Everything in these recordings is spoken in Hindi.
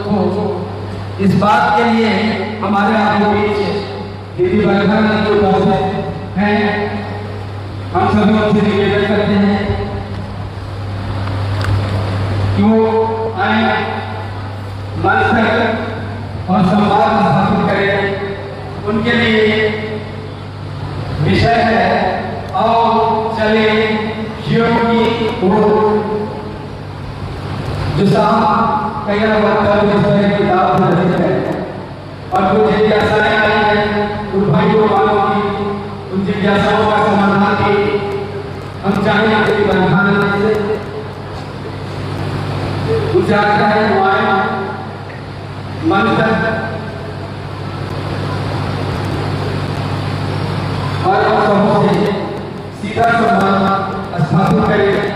दोस्तों, इस बात के लिए हमारे आगे बीच दीदी बरखा जो उपस्थित हैं, हम सभी उनसे निवेदन करते हैं कि वो आए, मंच पर और संवाद स्थापित करें। उनके लिए विषय है आओ चले योग की ओर, जो साहब कई किताब रचित है और कुछ जिज्ञासाएं आई हैं उन भाइयों वालों की, उन जिज्ञासाओं का समाधान की हम चाहेंगे कि बरखाने से गुजारता है दुआएं मन तक और हम सबों से सीधा संवाद स्थापित करें।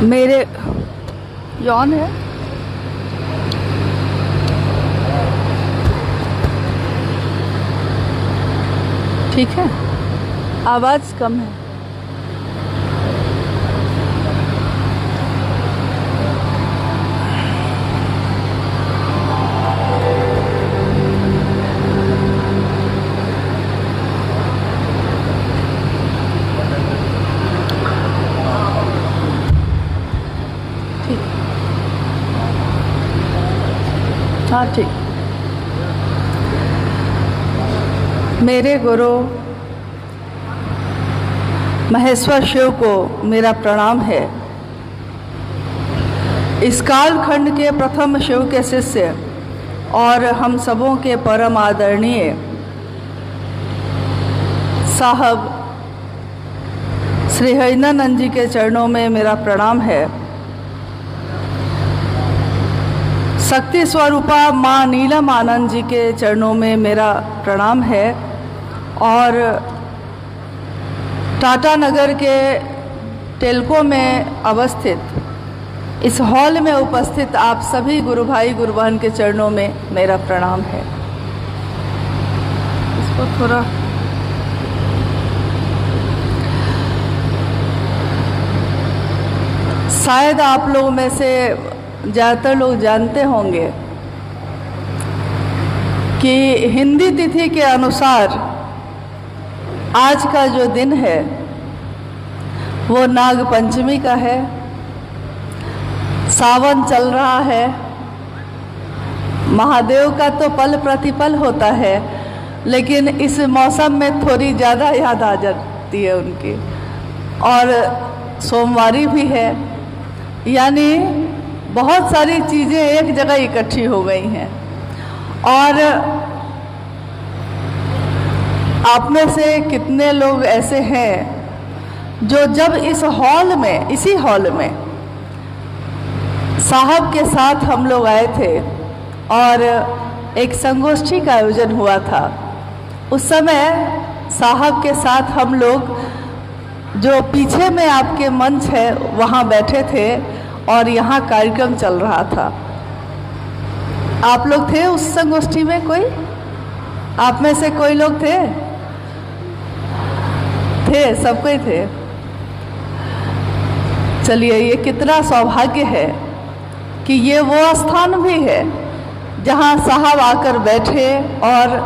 मेरे यौन है ठीक है, आवाज कम है। हाँ ठीक। मेरे गुरु महेश्वर शिव को मेरा प्रणाम है। इस कालखंड के प्रथम शिव के शिष्य और हम सबों के परम आदरणीय साहब श्री हरिनानंद जी के चरणों में मेरा प्रणाम है। शक्ति स्वरूपा माँ नीलम आनंद जी के चरणों में मेरा प्रणाम है और टाटा नगर के टेल्को में अवस्थित इस हॉल में उपस्थित आप सभी गुरु भाई गुरु बहन के चरणों में मेरा प्रणाम है। इसको थोड़ा शायद आप लोगों में से ज़्यादातर लोग जानते होंगे कि हिंदी तिथि के अनुसार आज का जो दिन है वो नाग पंचमी का है। सावन चल रहा है, महादेव का तो पल प्रतिपल होता है, लेकिन इस मौसम में थोड़ी ज़्यादा याद आ जाती है उनकी। और सोमवारी भी है, यानी बहुत सारी चीज़ें एक जगह इकट्ठी हो गई हैं। और आप में से कितने लोग ऐसे हैं जो जब इस हॉल में, इसी हॉल में साहब के साथ हम लोग आए थे और एक संगोष्ठी का आयोजन हुआ था, उस समय साहब के साथ हम लोग जो पीछे में आपके मंच है वहाँ बैठे थे और यहाँ कार्यक्रम चल रहा था। आप लोग थे उस संगोष्ठी में? कोई आप में से कोई लोग थे? सब कोई थे। चलिए, ये कितना सौभाग्य है कि ये वो स्थान भी है जहाँ साहब आकर बैठे और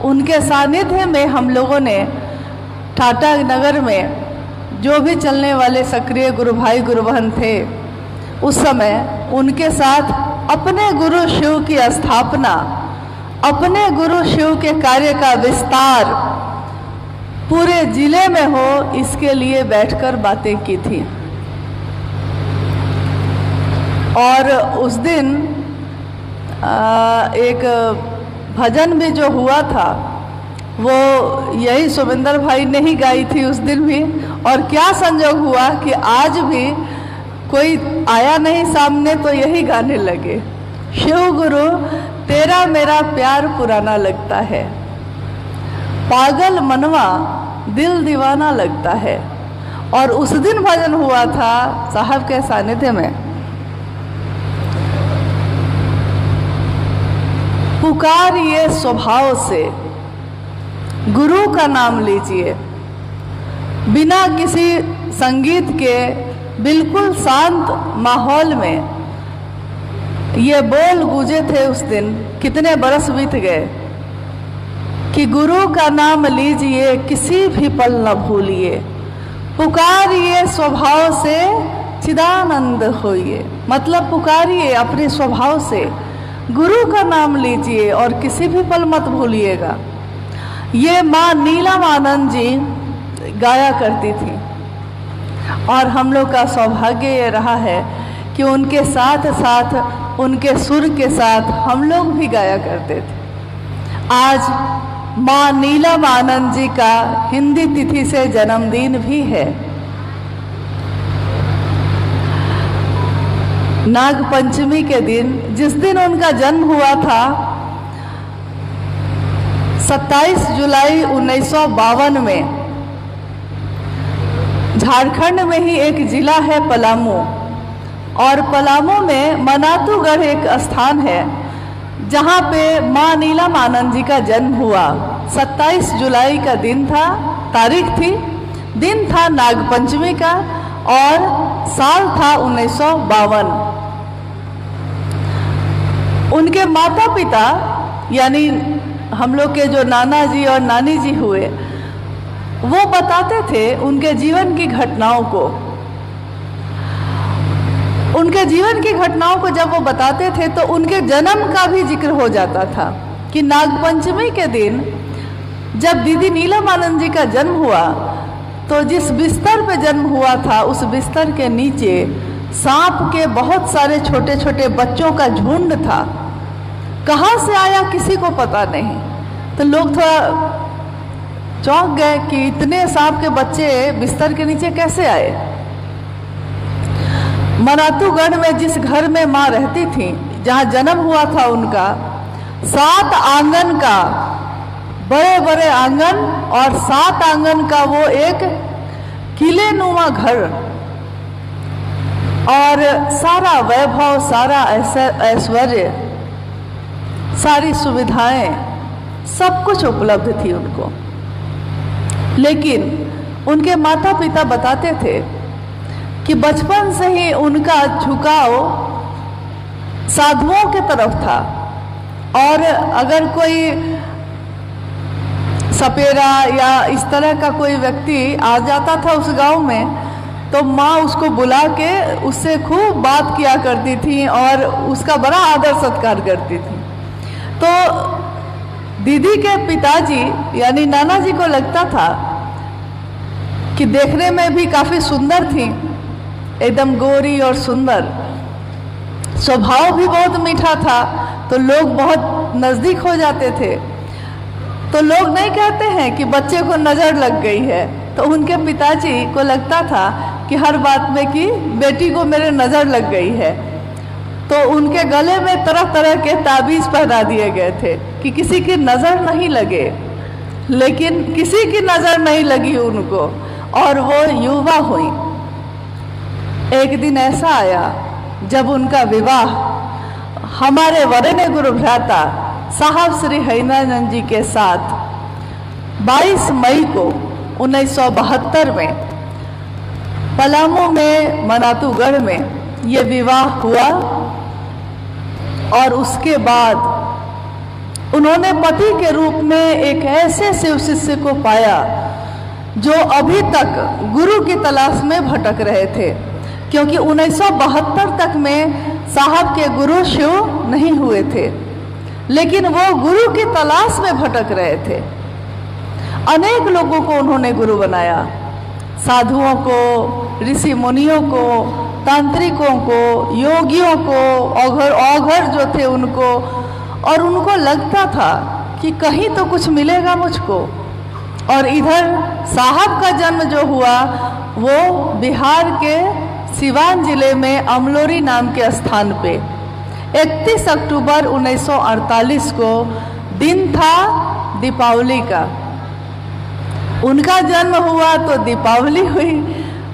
उनके सानिध्य में हम लोगों ने टाटा नगर में जो भी चलने वाले सक्रिय गुरु भाई गुरु बहन थे उस समय उनके साथ अपने गुरु शिव की स्थापना, अपने गुरु शिव के कार्य का विस्तार पूरे जिले में हो, इसके लिए बैठकर बातें की थी। और उस दिन एक भजन भी जो हुआ था वो यही सुमिंदर भाई ने ही गाई थी उस दिन भी, और क्या संजोग हुआ कि आज भी कोई आया नहीं सामने तो यही गाने लगे, शिव गुरु तेरा मेरा प्यार पुराना लगता है, पागल मनवा दिल दीवाना लगता है। और उस दिन भजन हुआ था साहब के सानिध्य में, पुकारिए स्वभाव से गुरु का नाम लीजिए। बिना किसी संगीत के बिल्कुल शांत माहौल में ये बोल गूंजे थे उस दिन। कितने बरस बीत गए कि गुरु का नाम लीजिए, किसी भी पल न भूलिए, पुकारिए स्वभाव से चिदानंद होइए। मतलब पुकारिए अपने स्वभाव से, गुरु का नाम लीजिए और किसी भी पल मत भूलिएगा। ये माँ नीलम आनंद जी गाया करती थी और हम लोग का सौभाग्य ये रहा है कि उनके साथ साथ उनके सुर के साथ हम लोग भी गाया करते थे। आज माँ नीलम आनंद जी का हिंदी तिथि से जन्मदिन भी है। नाग पंचमी के दिन, जिस दिन उनका जन्म हुआ था 27 जुलाई 1952 में, झारखंड में ही एक जिला है पलामू, और पलामू में मनातूगढ़ एक स्थान है जहाँ पे माँ नीलम आनंद जी का जन्म हुआ। 27 जुलाई का दिन था, तारीख थी, दिन था नागपंचमी का और साल था 1952। उनके माता पिता यानी हम लोग के जो नाना जी और नानी जी हुए, वो बताते थे उनके जीवन की घटनाओं को। उनके जीवन की घटनाओं को जब वो बताते थे तो उनके जन्म का भी जिक्र हो जाता था कि नागपंचमी के दिन जब दीदी नीलम आनंद जी का जन्म हुआ तो जिस बिस्तर पे जन्म हुआ था उस बिस्तर के नीचे सांप के बहुत सारे छोटे छोटे बच्चों का झुंड था। कहाँ से आया किसी को पता नहीं, तो लोग थोड़ा चौंक गए कि इतने सांप के बच्चे बिस्तर के नीचे कैसे आए। मनातूगढ़ में जिस घर में माँ रहती थी, जहाँ जन्म हुआ था उनका, 7 आंगन का, बड़े बड़े आंगन और 7 आंगन का वो एक किले नुमा घर, और सारा वैभव, सारा ऐश्वर्य, सारी सुविधाएं, सब कुछ उपलब्ध थी उनको। लेकिन उनके माता पिता बताते थे कि बचपन से ही उनका झुकाव साधुओं के तरफ था, और अगर कोई सपेरा या इस तरह का कोई व्यक्ति आ जाता था उस गांव में तो माँ उसको बुला के उससे खूब बात किया करती थी और उसका बड़ा आदर सत्कार करती थी। तो दीदी के पिताजी यानी नाना जी को लगता था कि देखने में भी काफ़ी सुंदर थी, एकदम गोरी और सुंदर, स्वभाव भी बहुत मीठा था, तो लोग बहुत नज़दीक हो जाते थे। तो लोग नहीं कहते हैं कि बच्चे को नज़र लग गई है, तो उनके पिताजी को लगता था कि हर बात में कि बेटी को मेरे नज़र लग गई है। तो उनके गले में तरह तरह के ताबीज़ पहना दिए गए थे कि किसी की नज़र नहीं लगे। लेकिन किसी की नज़र नहीं लगी उनको और वो युवा हुई। एक दिन ऐसा आया जब उनका विवाह हमारे वरेण्य गुरु भ्राता साहब श्री हरिनानंद जी के साथ 22 मई को 1972 में पलामू में मनातूगढ़ में ये विवाह हुआ। और उसके बाद उन्होंने पति के रूप में एक ऐसे शिव शिष्य को पाया जो अभी तक गुरु की तलाश में भटक रहे थे, क्योंकि 1972 तक में साहब के गुरु शिव नहीं हुए थे, लेकिन वो गुरु की तलाश में भटक रहे थे। अनेक लोगों को उन्होंने गुरु बनाया, साधुओं को, ऋषि मुनियों को, तांत्रिकों को, योगियों को, औघर जो थे उनको, और उनको लगता था कि कहीं तो कुछ मिलेगा मुझको, और इधर साहब का जन्म जो हुआ वो बिहार के सिवान जिले में अमलोरी नाम के स्थान पे 31 अक्टूबर 1948 को दिन था दीपावली का। उनका जन्म हुआ तो दीपावली हुई,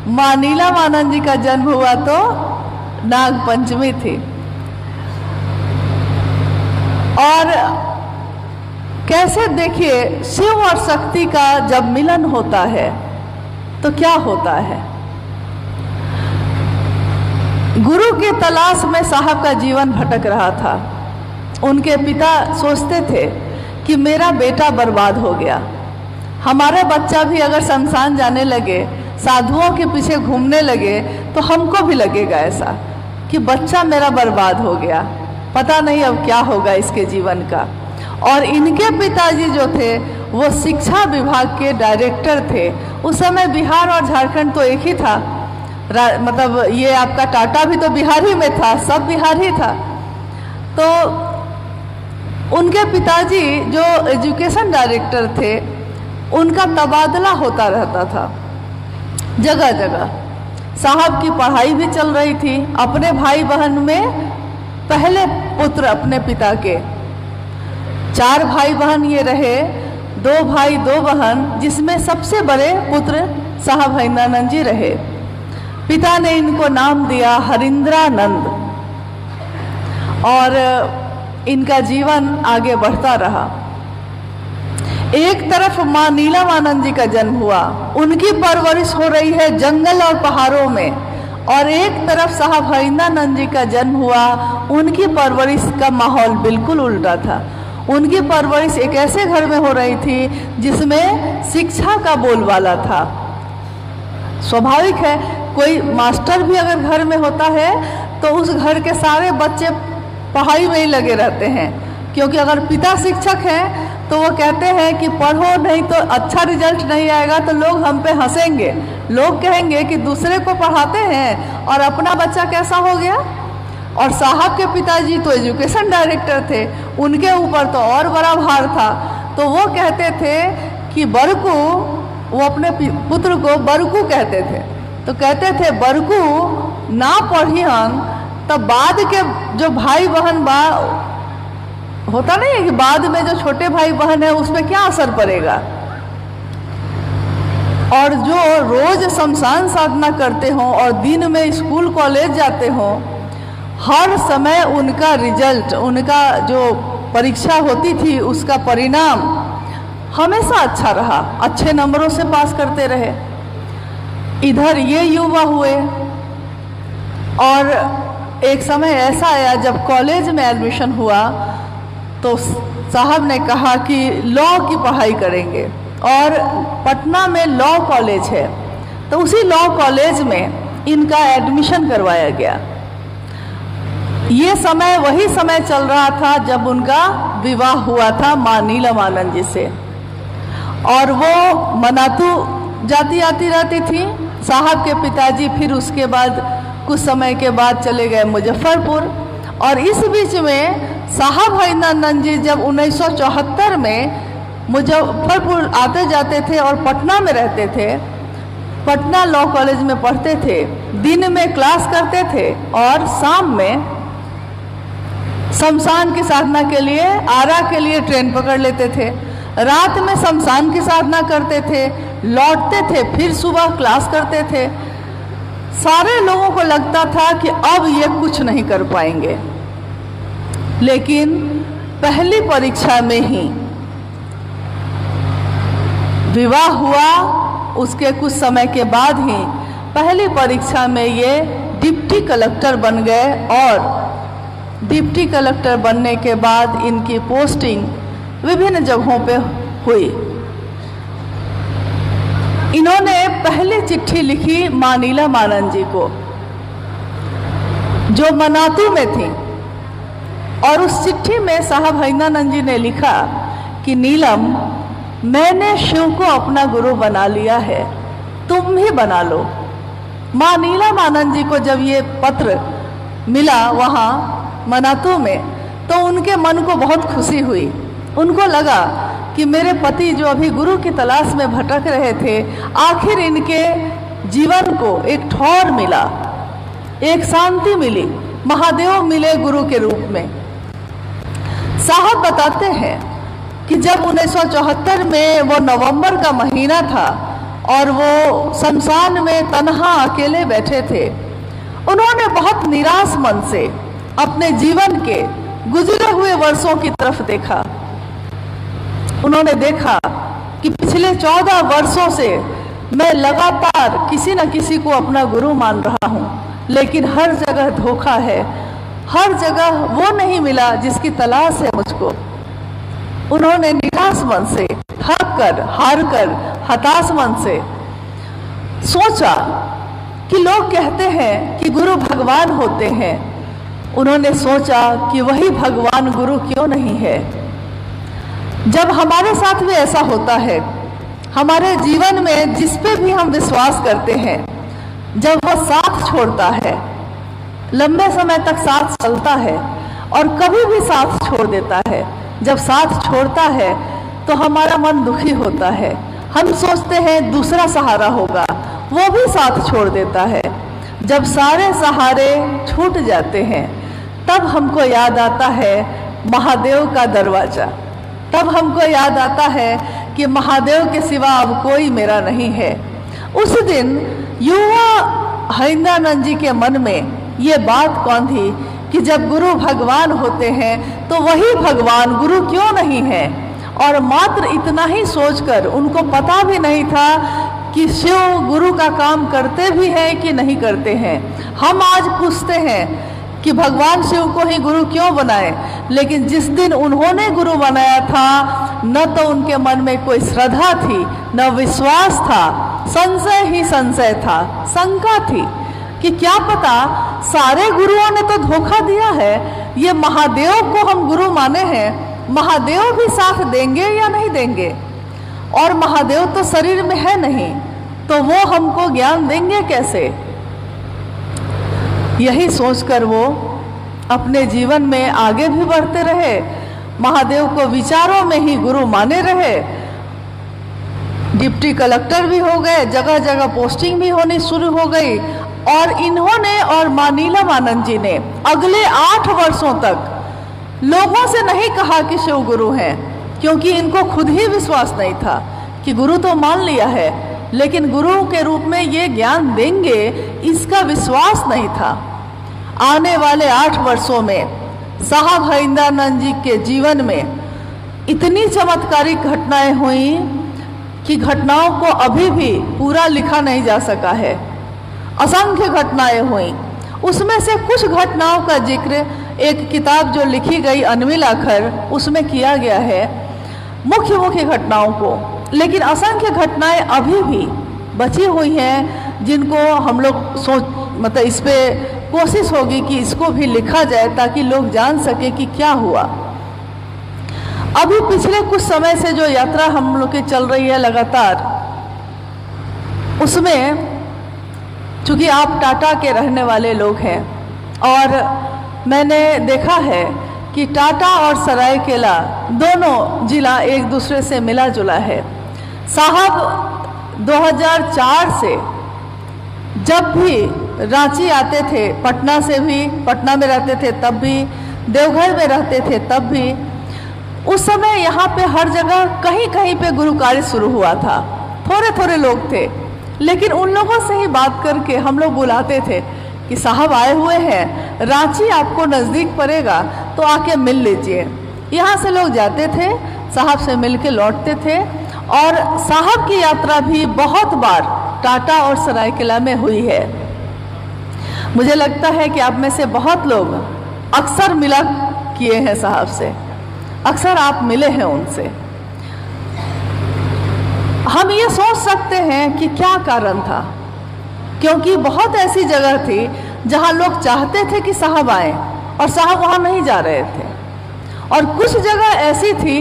माँ नीलमानंद जी का जन्म हुआ तो नाग पंचमी थी। और कैसे देखिए, शिव और शक्ति का जब मिलन होता है तो क्या होता है। गुरु की तलाश में साहब का जीवन भटक रहा था। उनके पिता सोचते थे कि मेरा बेटा बर्बाद हो गया, हमारा बच्चा भी अगर शमशान जाने लगे, साधुओं के पीछे घूमने लगे तो हमको भी लगेगा ऐसा कि बच्चा मेरा बर्बाद हो गया, पता नहीं अब क्या होगा इसके जीवन का। और इनके पिताजी जो थे वो शिक्षा विभाग के डायरेक्टर थे। उस समय बिहार और झारखंड तो एक ही था, मतलब ये आपका टाटा भी तो बिहार ही में था, सब बिहार ही था। तो उनके पिताजी जो एजुकेशन डायरेक्टर थे उनका तबादला होता रहता था जगह जगह। साहब की पढ़ाई भी चल रही थी। अपने भाई बहन में पहले पुत्र अपने पिता के, 4 भाई बहन ये रहे, 2 भाई 2 बहन, जिसमें सबसे बड़े पुत्र साहब हरिंद्रानंद जी रहे। पिता ने इनको नाम दिया हरिंद्रानंद और इनका जीवन आगे बढ़ता रहा। एक तरफ माँ नीलमानंद जी का जन्म हुआ, उनकी परवरिश हो रही है जंगल और पहाड़ों में, और एक तरफ साहब हरिंद्रानंद जी का जन्म हुआ, उनकी परवरिश का माहौल बिल्कुल उल्टा था। उनकी परवरिश एक ऐसे घर में हो रही थी जिसमें शिक्षा का बोलबाला था। स्वाभाविक है, कोई मास्टर भी अगर घर में होता है तो उस घर के सारे बच्चे पढ़ाई में ही लगे रहते हैं, क्योंकि अगर पिता शिक्षक हैं तो वो कहते हैं कि पढ़ो, नहीं तो अच्छा रिजल्ट नहीं आएगा तो लोग हम पे हंसेंगे, लोग कहेंगे कि दूसरे को पढ़ाते हैं और अपना बच्चा कैसा हो गया। और साहब के पिताजी तो एजुकेशन डायरेक्टर थे, उनके ऊपर तो और बड़ा भार था। तो वो कहते थे कि बरकू, वो अपने पुत्र को बरकू कहते थे, तो कहते थे बरकू ना पढ़िहन तब बाद के जो भाई बहन बा, होता नहीं है कि बाद में जो छोटे भाई बहन है उस पर क्या असर पड़ेगा। और जो रोज शमशान साधना करते हों और दिन में स्कूल कॉलेज जाते हों, हर समय उनका रिजल्ट, उनका जो परीक्षा होती थी उसका परिणाम हमेशा अच्छा रहा, अच्छे नंबरों से पास करते रहे। इधर ये युवा हुए और एक समय ऐसा आया जब कॉलेज में एडमिशन हुआ तो साहब ने कहा कि लॉ की पढ़ाई करेंगे, और पटना में लॉ कॉलेज है, तो उसी लॉ कॉलेज में इनका एडमिशन करवाया गया। ये समय वही समय चल रहा था जब उनका विवाह हुआ था माँ नीलमानंद जी से, और वो मनातू जाती आती रहती थी। साहब के पिताजी फिर उसके बाद कुछ समय के बाद चले गए मुजफ्फरपुर, और इस बीच में साहब हरिंद्रानंद जी जब 1974 में मुजफ्फरपुर आते जाते थे और पटना में रहते थे, पटना लॉ कॉलेज में पढ़ते थे, दिन में क्लास करते थे और शाम में शमशान की साधना के लिए आरा के लिए ट्रेन पकड़ लेते थे। रात में शमशान की साधना करते थे, लौटते थे, फिर सुबह क्लास करते थे। सारे लोगों को लगता था कि अब ये कुछ नहीं कर पाएंगे, लेकिन पहली परीक्षा में ही विवाह हुआ। उसके कुछ समय के बाद ही पहली परीक्षा में ये डिप्टी कलेक्टर बन गए, और डिप्टी कलेक्टर बनने के बाद इनकी पोस्टिंग विभिन्न जगहों पे हुई। इन्होंने पहली चिट्ठी लिखी माँ नीलमानंद जी को, जो मनातू में थी, और उस चिट्ठी में साहब हरिंद्रानंद जी ने लिखा कि नीलम, मैंने शिव को अपना गुरु बना लिया है, तुम भी बना लो। माँ नीलमानंद जी को जब ये पत्र मिला वहाँ मनातू में, तो उनके मन को बहुत खुशी हुई। उनको लगा कि मेरे पति जो अभी गुरु की तलाश में भटक रहे थे, आखिर इनके जीवन को एक ठौर मिला, एक शांति मिली, महादेव मिले गुरु के रूप में। साहब बताते हैं कि जब 1974 में वो नवंबर का महीना था और वो शमशान में तन्हा अकेले बैठे थे, उन्होंने बहुत निराश मन से अपने जीवन के गुजरे हुए वर्षों की तरफ देखा। उन्होंने देखा कि पिछले 14 वर्षों से मैं लगातार किसी न किसी को अपना गुरु मान रहा हूँ, लेकिन हर जगह धोखा है, हर जगह वो नहीं मिला जिसकी तलाश है मुझको। उन्होंने निराश मन से, थक कर, हार कर, हताश मन से सोचा कि लोग कहते हैं कि गुरु भगवान होते हैं। उन्होंने सोचा कि वही भगवान गुरु क्यों नहीं है। जब हमारे साथ भी ऐसा होता है, हमारे जीवन में जिस पे भी हम विश्वास करते हैं, जब वो साथ छोड़ता है, लंबे समय तक साथ चलता है और कभी भी साथ छोड़ देता है, जब साथ छोड़ता है तो हमारा मन दुखी होता है। हम सोचते हैं दूसरा सहारा होगा, वो भी साथ छोड़ देता है। जब सारे सहारे छूट जाते हैं, तब हमको याद आता है महादेव का दरवाजा। तब हमको याद आता है कि महादेव के सिवा अब कोई मेरा नहीं है। उस दिन युवा हरिंद्रानंद जी के मन में ये बात कौन थी कि जब गुरु भगवान होते हैं तो वही भगवान गुरु क्यों नहीं है। और मात्र इतना ही सोचकर, उनको पता भी नहीं था कि शिव गुरु का काम करते भी हैं कि नहीं करते हैं। हम आज पूछते हैं कि भगवान शिव को ही गुरु क्यों बनाए, लेकिन जिस दिन उन्होंने गुरु बनाया था, न तो उनके मन में कोई श्रद्धा थी, न विश्वास था, संशय ही संशय था, शंका थी कि क्या पता सारे गुरुओं ने तो धोखा दिया है, ये महादेव को हम गुरु माने हैं, महादेव भी साथ देंगे या नहीं देंगे। और महादेव तो शरीर में है नहीं, तो वो हमको ज्ञान देंगे कैसे। यही सोचकर वो अपने जीवन में आगे भी बढ़ते रहे, महादेव को विचारों में ही गुरु माने रहे। डिप्टी कलेक्टर भी हो गए, जगह जगह पोस्टिंग भी होनी शुरू हो गई। और इन्होंने और मां नीलम आनंद जी ने अगले 8 वर्षों तक लोगों से नहीं कहा कि शिव गुरु हैं, क्योंकि इनको खुद ही विश्वास नहीं था कि गुरु तो मान लिया है, लेकिन गुरु के रूप में ये ज्ञान देंगे, इसका विश्वास नहीं था। आने वाले 8 वर्षों में साहब हरिंद्रानंद जी के जीवन में इतनी चमत्कारिक घटनाएं हुई कि घटनाओं को अभी भी पूरा लिखा नहीं जा सका है। असंख्य घटनाएं हुई, उसमें से कुछ घटनाओं का जिक्र एक किताब जो लिखी गई अनविल आखर, उसमें किया गया है, मुख्य मुख्य घटनाओं को। लेकिन असंख्य घटनाएं अभी भी बची हुई हैं, जिनको हम लोग मतलब इस पे कोशिश होगी कि इसको भी लिखा जाए, ताकि लोग जान सके कि क्या हुआ। अभी पिछले कुछ समय से जो यात्रा हम लोग की चल रही है लगातार, उसमें चूँकि आप टाटा के रहने वाले लोग हैं और मैंने देखा है कि टाटा और सरायकेला दोनों जिला एक दूसरे से मिला जुला है। साहब 2004 से जब भी रांची आते थे, पटना से भी, पटना में रहते थे तब भी, देवघर में रहते थे तब भी, उस समय यहाँ पे हर जगह कहीं कहीं पे गुरु कार्य शुरू हुआ था। थोड़े थोड़े लोग थे, लेकिन उन लोगों से ही बात करके हम लोग बुलाते थे कि साहब आए हुए हैं, रांची आपको नज़दीक पड़ेगा तो आके मिल लीजिए। यहाँ से लोग जाते थे, साहब से मिल के लौटते थे। और साहब की यात्रा भी बहुत बार टाटा और सरायकेला में हुई है। मुझे लगता है कि आप में से बहुत लोग अक्सर मिला किए हैं साहब से, अक्सर आप मिले हैं उनसे। हम ये सोच सकते हैं कि क्या कारण था, क्योंकि बहुत ऐसी जगह थी जहां लोग चाहते थे कि साहब आए और साहब वहां नहीं जा रहे थे। और कुछ जगह ऐसी थी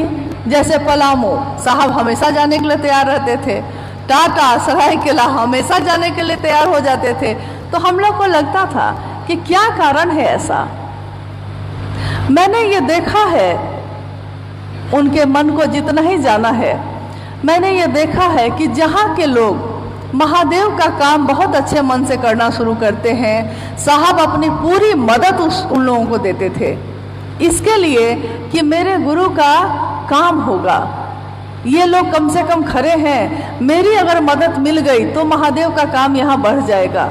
जैसे पलामू, साहब हमेशा जाने के लिए तैयार रहते थे, टाटा सरायकेला हमेशा जाने के लिए तैयार हो जाते थे। तो हम लोग को लगता था कि क्या कारण है ऐसा। मैंने ये देखा है उनके मन को जितना ही जाना है, मैंने ये देखा है कि जहाँ के लोग महादेव का काम बहुत अच्छे मन से करना शुरू करते हैं, साहब अपनी पूरी मदद उन लोगों को देते थे, इसके लिए कि मेरे गुरु का काम होगा, ये लोग कम से कम खड़े हैं, मेरी अगर मदद मिल गई तो महादेव का काम यहाँ बढ़ जाएगा।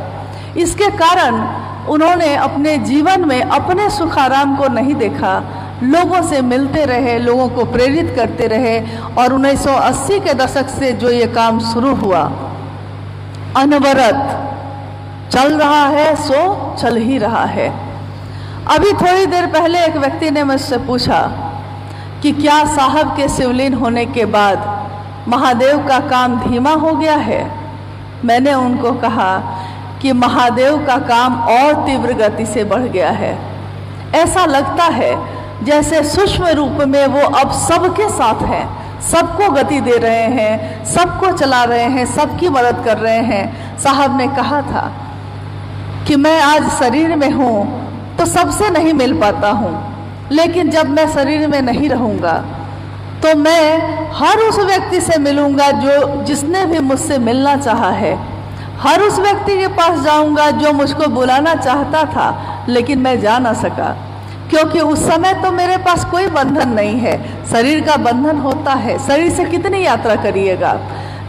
इसके कारण उन्होंने अपने जीवन में अपने सुख आराम को नहीं देखा, लोगों से मिलते रहे, लोगों को प्रेरित करते रहे। और 1980 के दशक से जो ये काम शुरू हुआ, अनवरत चल रहा है, सो चल ही रहा है। अभी थोड़ी देर पहले एक व्यक्ति ने मुझसे पूछा कि क्या साहब के शिवलीन होने के बाद महादेव का काम धीमा हो गया है। मैंने उनको कहा कि महादेव का काम और तीव्र गति से बढ़ गया है। ऐसा लगता है जैसे सूक्ष्म रूप में वो अब सबके साथ हैं, सबको गति दे रहे हैं, सबको चला रहे हैं, सबकी मदद कर रहे हैं। साहब ने कहा था कि मैं आज शरीर में हूँ तो सबसे नहीं मिल पाता हूँ, लेकिन जब मैं शरीर में नहीं रहूँगा तो मैं हर उस व्यक्ति से मिलूँगा जिसने भी मुझसे मिलना चाहा है, हर उस व्यक्ति के पास जाऊँगा जो मुझको बुलाना चाहता था लेकिन मैं जा ना सका, क्योंकि उस समय तो मेरे पास कोई बंधन नहीं है। शरीर का बंधन होता है, शरीर से कितनी यात्रा करिएगा,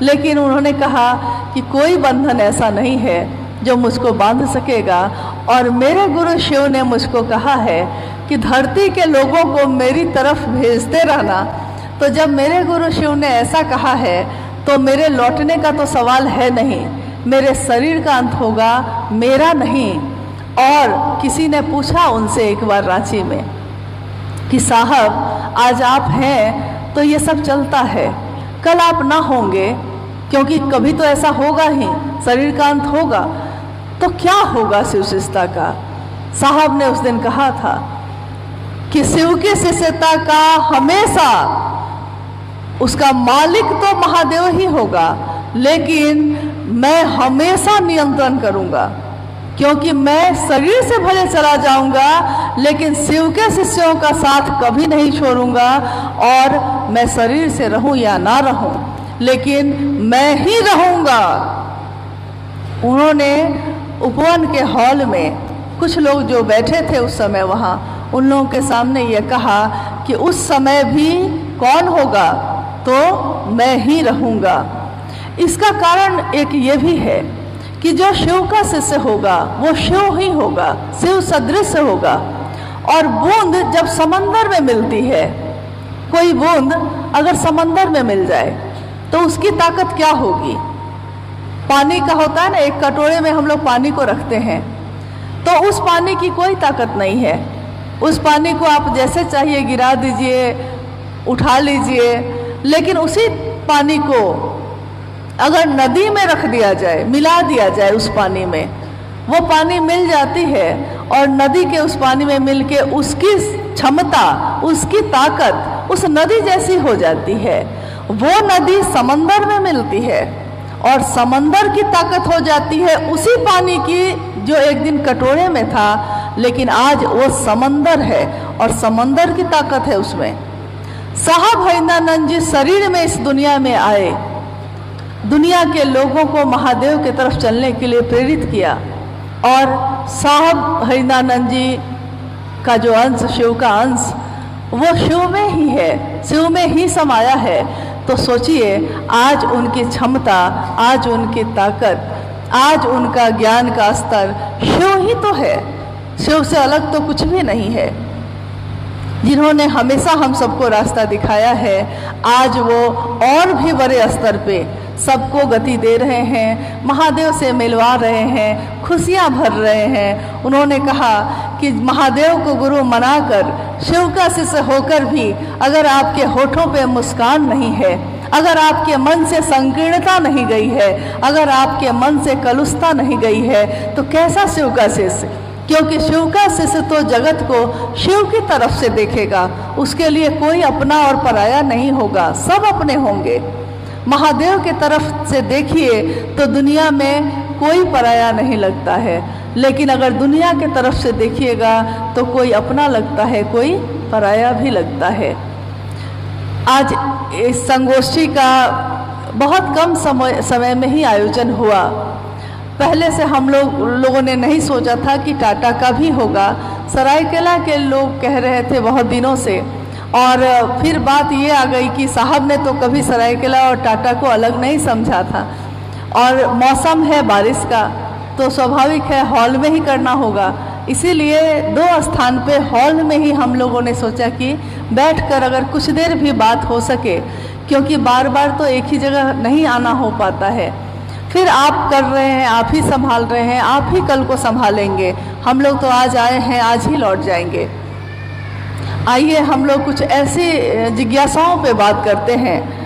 लेकिन उन्होंने कहा कि कोई बंधन ऐसा नहीं है जो मुझको बांध सकेगा। और मेरे गुरु शिव ने मुझको कहा है कि धरती के लोगों को मेरी तरफ भेजते रहना। तो जब मेरे गुरु शिव ने ऐसा कहा है तो मेरे लौटने का तो सवाल है नहीं, मेरे शरीर का अंत होगा, मेरा नहीं। और किसी ने पूछा उनसे एक बार रांची में कि साहब आज आप हैं तो ये सब चलता है, कल आप ना होंगे, क्योंकि कभी तो ऐसा होगा ही, शरीर का अंत होगा, तो क्या होगा शिव शिष्यता का। साहब ने उस दिन कहा था कि शिव की शिष्यता का हमेशा उसका मालिक तो महादेव ही होगा, लेकिन मैं हमेशा नियंत्रण करूंगा, क्योंकि मैं शरीर से भले चला जाऊंगा लेकिन शिव के शिष्यों का साथ कभी नहीं छोड़ूंगा। और मैं शरीर से रहूं या ना रहूं, लेकिन मैं ही रहूंगा। उन्होंने उपवन के हॉल में कुछ लोग जो बैठे थे उस समय वहाँ, उन लोगों के सामने ये कहा कि उस समय भी कौन होगा, तो मैं ही रहूंगा। इसका कारण एक ये भी है कि जो शिव का शिष्य होगा वो शिव ही होगा, शिव सदृश होगा। और बूंद जब समंदर में मिलती है, कोई बूंद अगर समंदर में मिल जाए तो उसकी ताकत क्या होगी। पानी का होता है ना, एक कटोरे में हम लोग पानी को रखते हैं तो उस पानी की कोई ताकत नहीं है, उस पानी को आप जैसे चाहिए गिरा दीजिए, उठा लीजिए। लेकिन उसी पानी को अगर नदी में रख दिया जाए, मिला दिया जाए उस पानी में, वो पानी मिल जाती है और नदी के उस पानी में मिलके उसकी क्षमता, उसकी ताकत उस नदी जैसी हो जाती है। वो नदी समंदर में मिलती है और समंदर की ताकत हो जाती है उसी पानी की जो एक दिन कटोरे में था, लेकिन आज वो समंदर है और समंदर की ताकत है उसमें। साहब हरिनानंद जी शरीर में इस दुनिया में आए, दुनिया के लोगों को महादेव की तरफ चलने के लिए प्रेरित किया। और साहब हरिनानंद जी का जो अंश, शिव का अंश, वो शिव में ही है, शिव में ही समाया है। तो सोचिए आज उनकी क्षमता, आज उनकी ताकत, आज उनका ज्ञान का स्तर शिव ही तो है, शिव से अलग तो कुछ भी नहीं है। जिन्होंने हमेशा हम सबको रास्ता दिखाया है, आज वो और भी बड़े स्तर पे सबको गति दे रहे हैं, महादेव से मिलवा रहे हैं, खुशियां भर रहे हैं। उन्होंने कहा कि महादेव को गुरु मनाकर, शिव का शिष्य होकर भी अगर आपके होठों पे मुस्कान नहीं है, अगर आपके मन से संकीर्णता नहीं गई है, अगर आपके मन से कलुषता नहीं गई है, तो कैसा शिव का शिष्य। क्योंकि शिव का शिष्य तो जगत को शिव की तरफ से देखेगा, उसके लिए कोई अपना और पराया नहीं होगा, सब अपने होंगे। महादेव के तरफ से देखिए तो दुनिया में कोई पराया नहीं लगता है, लेकिन अगर दुनिया के तरफ से देखिएगा तो कोई अपना लगता है, कोई पराया भी लगता है। आज इस संगोष्ठी का बहुत कम समय में ही आयोजन हुआ। पहले से हम लोगों ने नहीं सोचा था कि टाटा का भी होगा। सरायकेला के लोग कह रहे थे बहुत दिनों से, और फिर बात ये आ गई कि साहब ने तो कभी सरायकेला और टाटा को अलग नहीं समझा था, और मौसम है बारिश का तो स्वाभाविक है हॉल में ही करना होगा। इसीलिए 2 स्थान पे हॉल में ही हम लोगों ने सोचा कि बैठकर अगर कुछ देर भी बात हो सके, क्योंकि बार बार तो एक ही जगह नहीं आना हो पाता है। फिर आप कर रहे हैं, आप ही संभाल रहे हैं, आप ही कल को संभालेंगे। हम लोग तो आज आए हैं, आज ही लौट जाएंगे। आइए हम लोग कुछ ऐसी जिज्ञासाओं पे बात करते हैं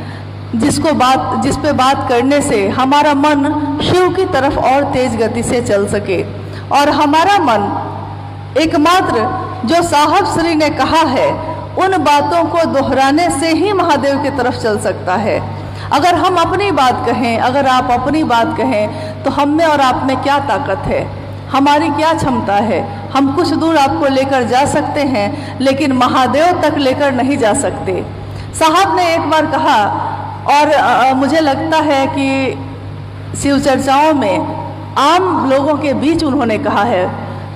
जिस पे बात करने से हमारा मन शिव की तरफ और तेज गति से चल सके, और हमारा मन एकमात्र जो साहब श्री ने कहा है उन बातों को दोहराने से ही महादेव की तरफ चल सकता है। अगर हम अपनी बात कहें, अगर आप अपनी बात कहें, तो हम में और आप में क्या ताकत है, हमारी क्या क्षमता है। हम कुछ दूर आपको लेकर जा सकते हैं, लेकिन महादेव तक लेकर नहीं जा सकते। साहब ने एक बार कहा, और मुझे लगता है कि शिव चर्चाओं में आम लोगों के बीच उन्होंने कहा है।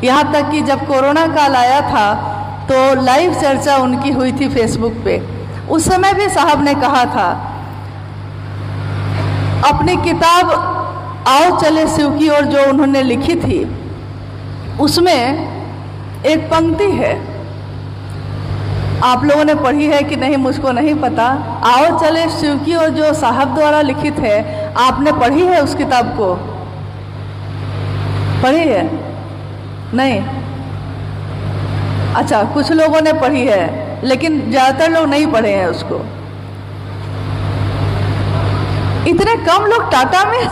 यहाँ तक कि जब कोरोना काल आया था तो लाइव चर्चा उनकी हुई थी फेसबुक पे। उस समय भी साहब ने कहा था, अपनी किताब आओ चले शिव की ओर जो उन्होंने लिखी थी, उसमें एक पंक्ति है, आप लोगों ने पढ़ी है कि नहीं मुझको नहीं पता। आओ चले शिव की ओर जो साहब द्वारा लिखित है, आपने पढ़ी है उस किताब को? पढ़ी है? नहीं? अच्छा, कुछ लोगों ने पढ़ी है, लेकिन ज़्यादातर लोग नहीं पढ़े हैं उसको। इतने कम लोग टाटा में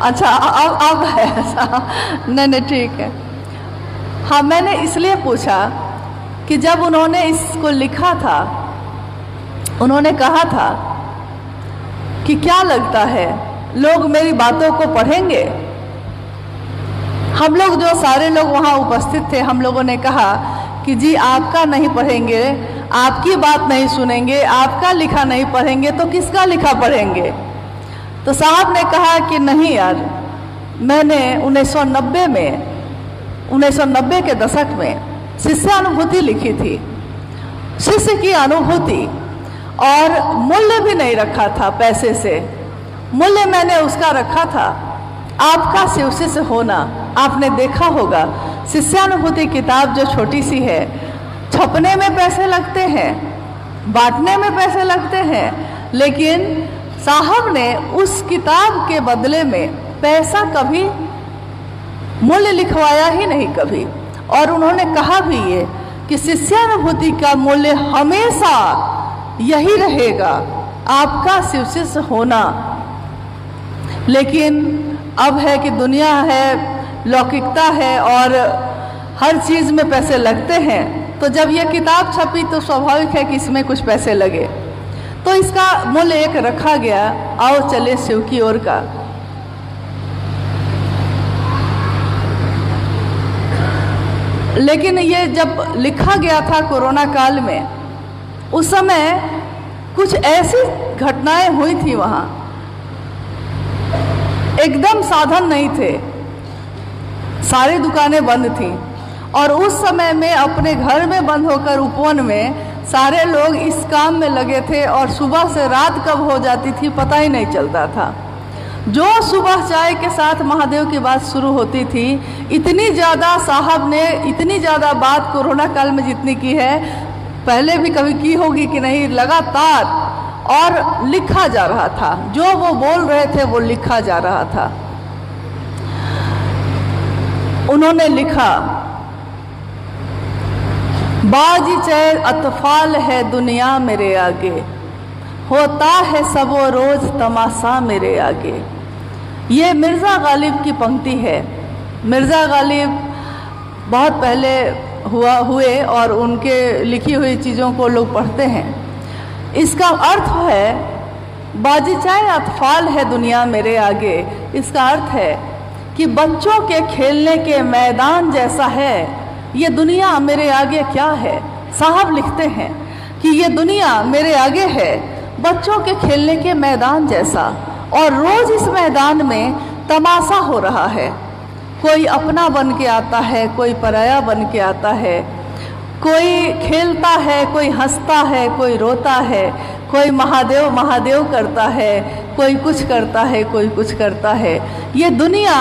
अच्छा, अब है ऐसा? नहीं, ठीक है। हाँ, मैंने इसलिए पूछा कि जब उन्होंने इसको लिखा था, उन्होंने कहा था कि क्या लगता है लोग मेरी बातों को पढ़ेंगे? हम लोग जो सारे लोग वहाँ उपस्थित थे, हम लोगों ने कहा कि जी आपका नहीं पढ़ेंगे, आपकी बात नहीं सुनेंगे, आपका लिखा नहीं पढ़ेंगे तो किसका लिखा पढ़ेंगे? तो साहब ने कहा कि नहीं यार, मैंने 1990 के दशक में शिष्यानुभूति लिखी थी, शिष्य की अनुभूति, और मूल्य भी नहीं रखा था पैसे से। मूल्य मैंने उसका रखा था आपका शिव शिष्य होना। आपने देखा होगा शिष्यानुभूति किताब जो छोटी सी है, छपने में पैसे लगते हैं, बांटने में पैसे लगते हैं, लेकिन साहब ने उस किताब के बदले में पैसा कभी मूल्य लिखवाया ही नहीं कभी। और उन्होंने कहा भी ये कि शिष्यानुभूति का मूल्य हमेशा यही रहेगा, आपका शिव शिष्य होना। लेकिन अब है कि दुनिया है, लौकिकता है, और हर चीज़ में पैसे लगते हैं। तो जब यह किताब छपी तो स्वाभाविक है कि इसमें कुछ पैसे लगे, तो इसका मूल्य एक रखा गया, आओ चले शिव की ओर का। लेकिन ये जब लिखा गया था कोरोना काल में, उस समय कुछ ऐसी घटनाएं हुई थी, वहाँ एकदम साधन नहीं थे, सारी दुकानें बंद थीं, और उस समय में अपने घर में बंद होकर उपवन में सारे लोग इस काम में लगे थे, और सुबह से रात कब हो जाती थी पता ही नहीं चलता था। जो सुबह चाय के साथ महादेव की बात शुरू होती थी, इतनी ज़्यादा साहब ने इतनी ज़्यादा बात कोरोना काल में जितनी की है, पहले भी कभी की होगी कि नहीं, लगातार, और लिखा जा रहा था, जो वो बोल रहे थे वो लिखा जा रहा था। उन्होंने लिखा, बाजी चैर अतफाल है दुनिया मेरे आगे, होता है सबो रोज तमाशा मेरे आगे। ये मिर्ज़ा गालिब की पंक्ति है। मिर्ज़ा गालिब बहुत पहले हुए और उनके लिखी हुई चीज़ों को लोग पढ़ते हैं। इसका अर्थ है, बाजी चाहे अतफाल है दुनिया मेरे आगे, इसका अर्थ है कि बच्चों के खेलने के मैदान जैसा है ये दुनिया मेरे आगे क्या है। साहब लिखते हैं कि ये दुनिया मेरे आगे है बच्चों के खेलने के मैदान जैसा, और रोज इस मैदान में तमाशा हो रहा है। कोई अपना बन के आता है, कोई पराया बन के आता है, कोई खेलता है, कोई हंसता है, कोई रोता है, कोई महादेव महादेव करता है, कोई कुछ करता है, कोई कुछ करता है। ये दुनिया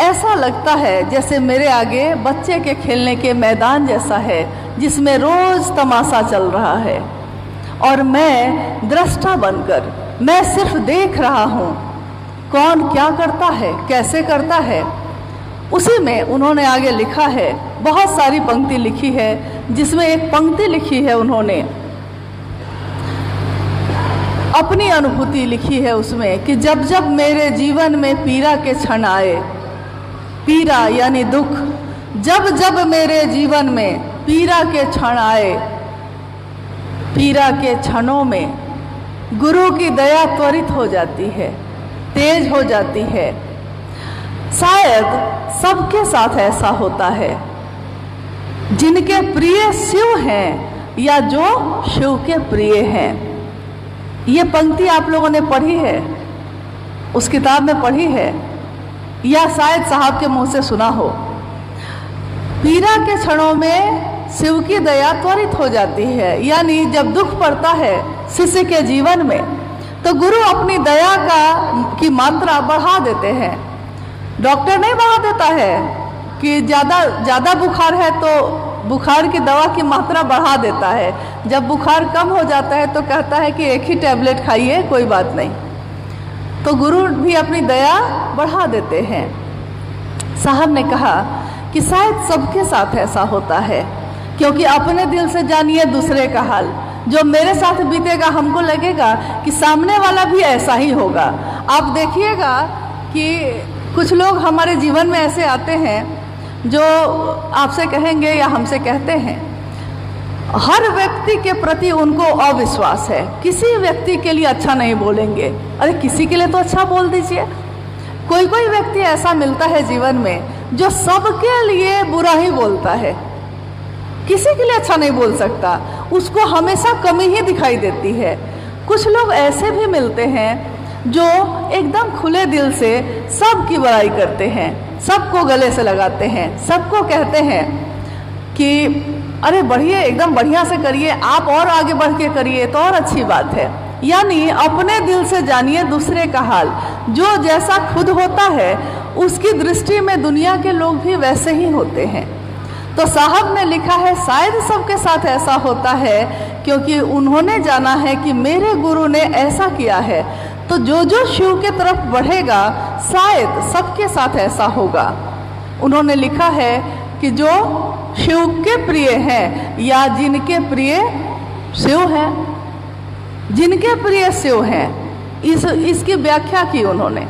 ऐसा लगता है जैसे मेरे आगे बच्चे के खेलने के मैदान जैसा है, जिसमें रोज तमाशा चल रहा है, और मैं दृष्टा बनकर मैं सिर्फ देख रहा हूँ कौन क्या करता है, कैसे करता है। उसी में उन्होंने आगे लिखा है, बहुत सारी पंक्ति लिखी है, जिसमें एक पंक्ति लिखी है उन्होंने अपनी अनुभूति लिखी है उसमें कि जब जब मेरे जीवन में पीड़ा के क्षण आए, पीड़ा यानी दुख, जब जब मेरे जीवन में पीड़ा के क्षण आए, पीड़ा के क्षणों में गुरु की दया त्वरित हो जाती है, तेज हो जाती है। शायद सबके साथ ऐसा होता है, जिनके प्रिय शिव हैं या जो शिव के प्रिय हैं। ये पंक्ति आप लोगों ने पढ़ी है, उस किताब में पढ़ी है, या शायद साहब के मुंह से सुना हो। पीड़ा के क्षणों में शिव की दया त्वरित हो जाती है, यानी जब दुख पड़ता है शिष्य के जीवन में, तो गुरु अपनी दया की मात्रा बढ़ा देते हैं। डॉक्टर नहीं बढ़ा देता है कि ज़्यादा बुखार है तो बुखार की दवा की मात्रा बढ़ा देता है, जब बुखार कम हो जाता है तो कहता है कि एक ही टैबलेट खाइए, कोई बात नहीं। तो गुरु भी अपनी दया बढ़ा देते हैं। साहब ने कहा कि शायद सबके साथ ऐसा होता है, क्योंकि अपने दिल से जानिए दूसरे का हाल। जो मेरे साथ बीतेगा हमको लगेगा कि सामने वाला भी ऐसा ही होगा। आप देखिएगा कि कुछ लोग हमारे जीवन में ऐसे आते हैं जो आपसे कहेंगे या हमसे कहते हैं, हर व्यक्ति के प्रति उनको अविश्वास है, किसी व्यक्ति के लिए अच्छा नहीं बोलेंगे। अरे किसी के लिए तो अच्छा बोल दीजिए। कोई कोई व्यक्ति ऐसा मिलता है जीवन में जो सबके लिए बुरा ही बोलता है, किसी के लिए अच्छा नहीं बोल सकता, उसको हमेशा कमी ही दिखाई देती है। कुछ लोग ऐसे भी मिलते हैं जो एकदम खुले दिल से सबकी बुराई करते हैं, सबको गले से लगाते हैं, सबको कहते हैं कि अरे बढ़िए, एकदम बढ़िया से करिए, आप और आगे बढ़ के करिए तो और अच्छी बात है। यानी अपने दिल से जानिए दूसरे का हाल। जो जैसा खुद होता है उसकी दृष्टि में दुनिया के लोग भी वैसे ही होते हैं। तो साहब ने लिखा है शायद सबके साथ ऐसा होता है, क्योंकि उन्होंने जाना है कि मेरे गुरु ने ऐसा किया है, तो जो जो शिव के तरफ बढ़ेगा शायद सबके साथ ऐसा होगा। उन्होंने लिखा है कि जो शिव के प्रिय हैं या जिनके प्रिय शिव हैं, जिनके प्रिय शिव हैं, इसकी व्याख्या की उन्होंने,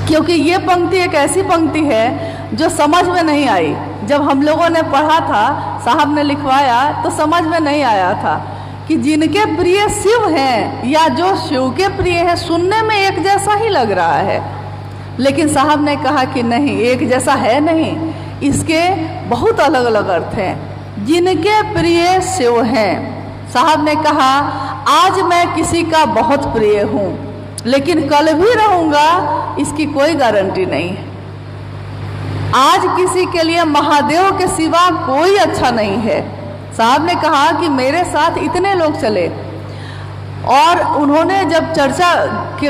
क्योंकि ये पंक्ति एक ऐसी पंक्ति है जो समझ में नहीं आई। जब हम लोगों ने पढ़ा था, साहब ने लिखवाया तो समझ में नहीं आया था कि जिनके प्रिय शिव हैं या जो शिव के प्रिय हैं, सुनने में एक जैसा ही लग रहा है, लेकिन साहब ने कहा कि नहीं, एक जैसा है नहीं, इसके बहुत अलग अलग अर्थ हैं। जिनके प्रिय शिव हैं, साहब ने कहा आज मैं किसी का बहुत प्रिय हूँ, लेकिन कल भी रहूँगा इसकी कोई गारंटी नहीं है। आज किसी के लिए महादेव के सिवा कोई अच्छा नहीं है। साहब ने कहा कि मेरे साथ इतने लोग चले, और उन्होंने जब चर्चा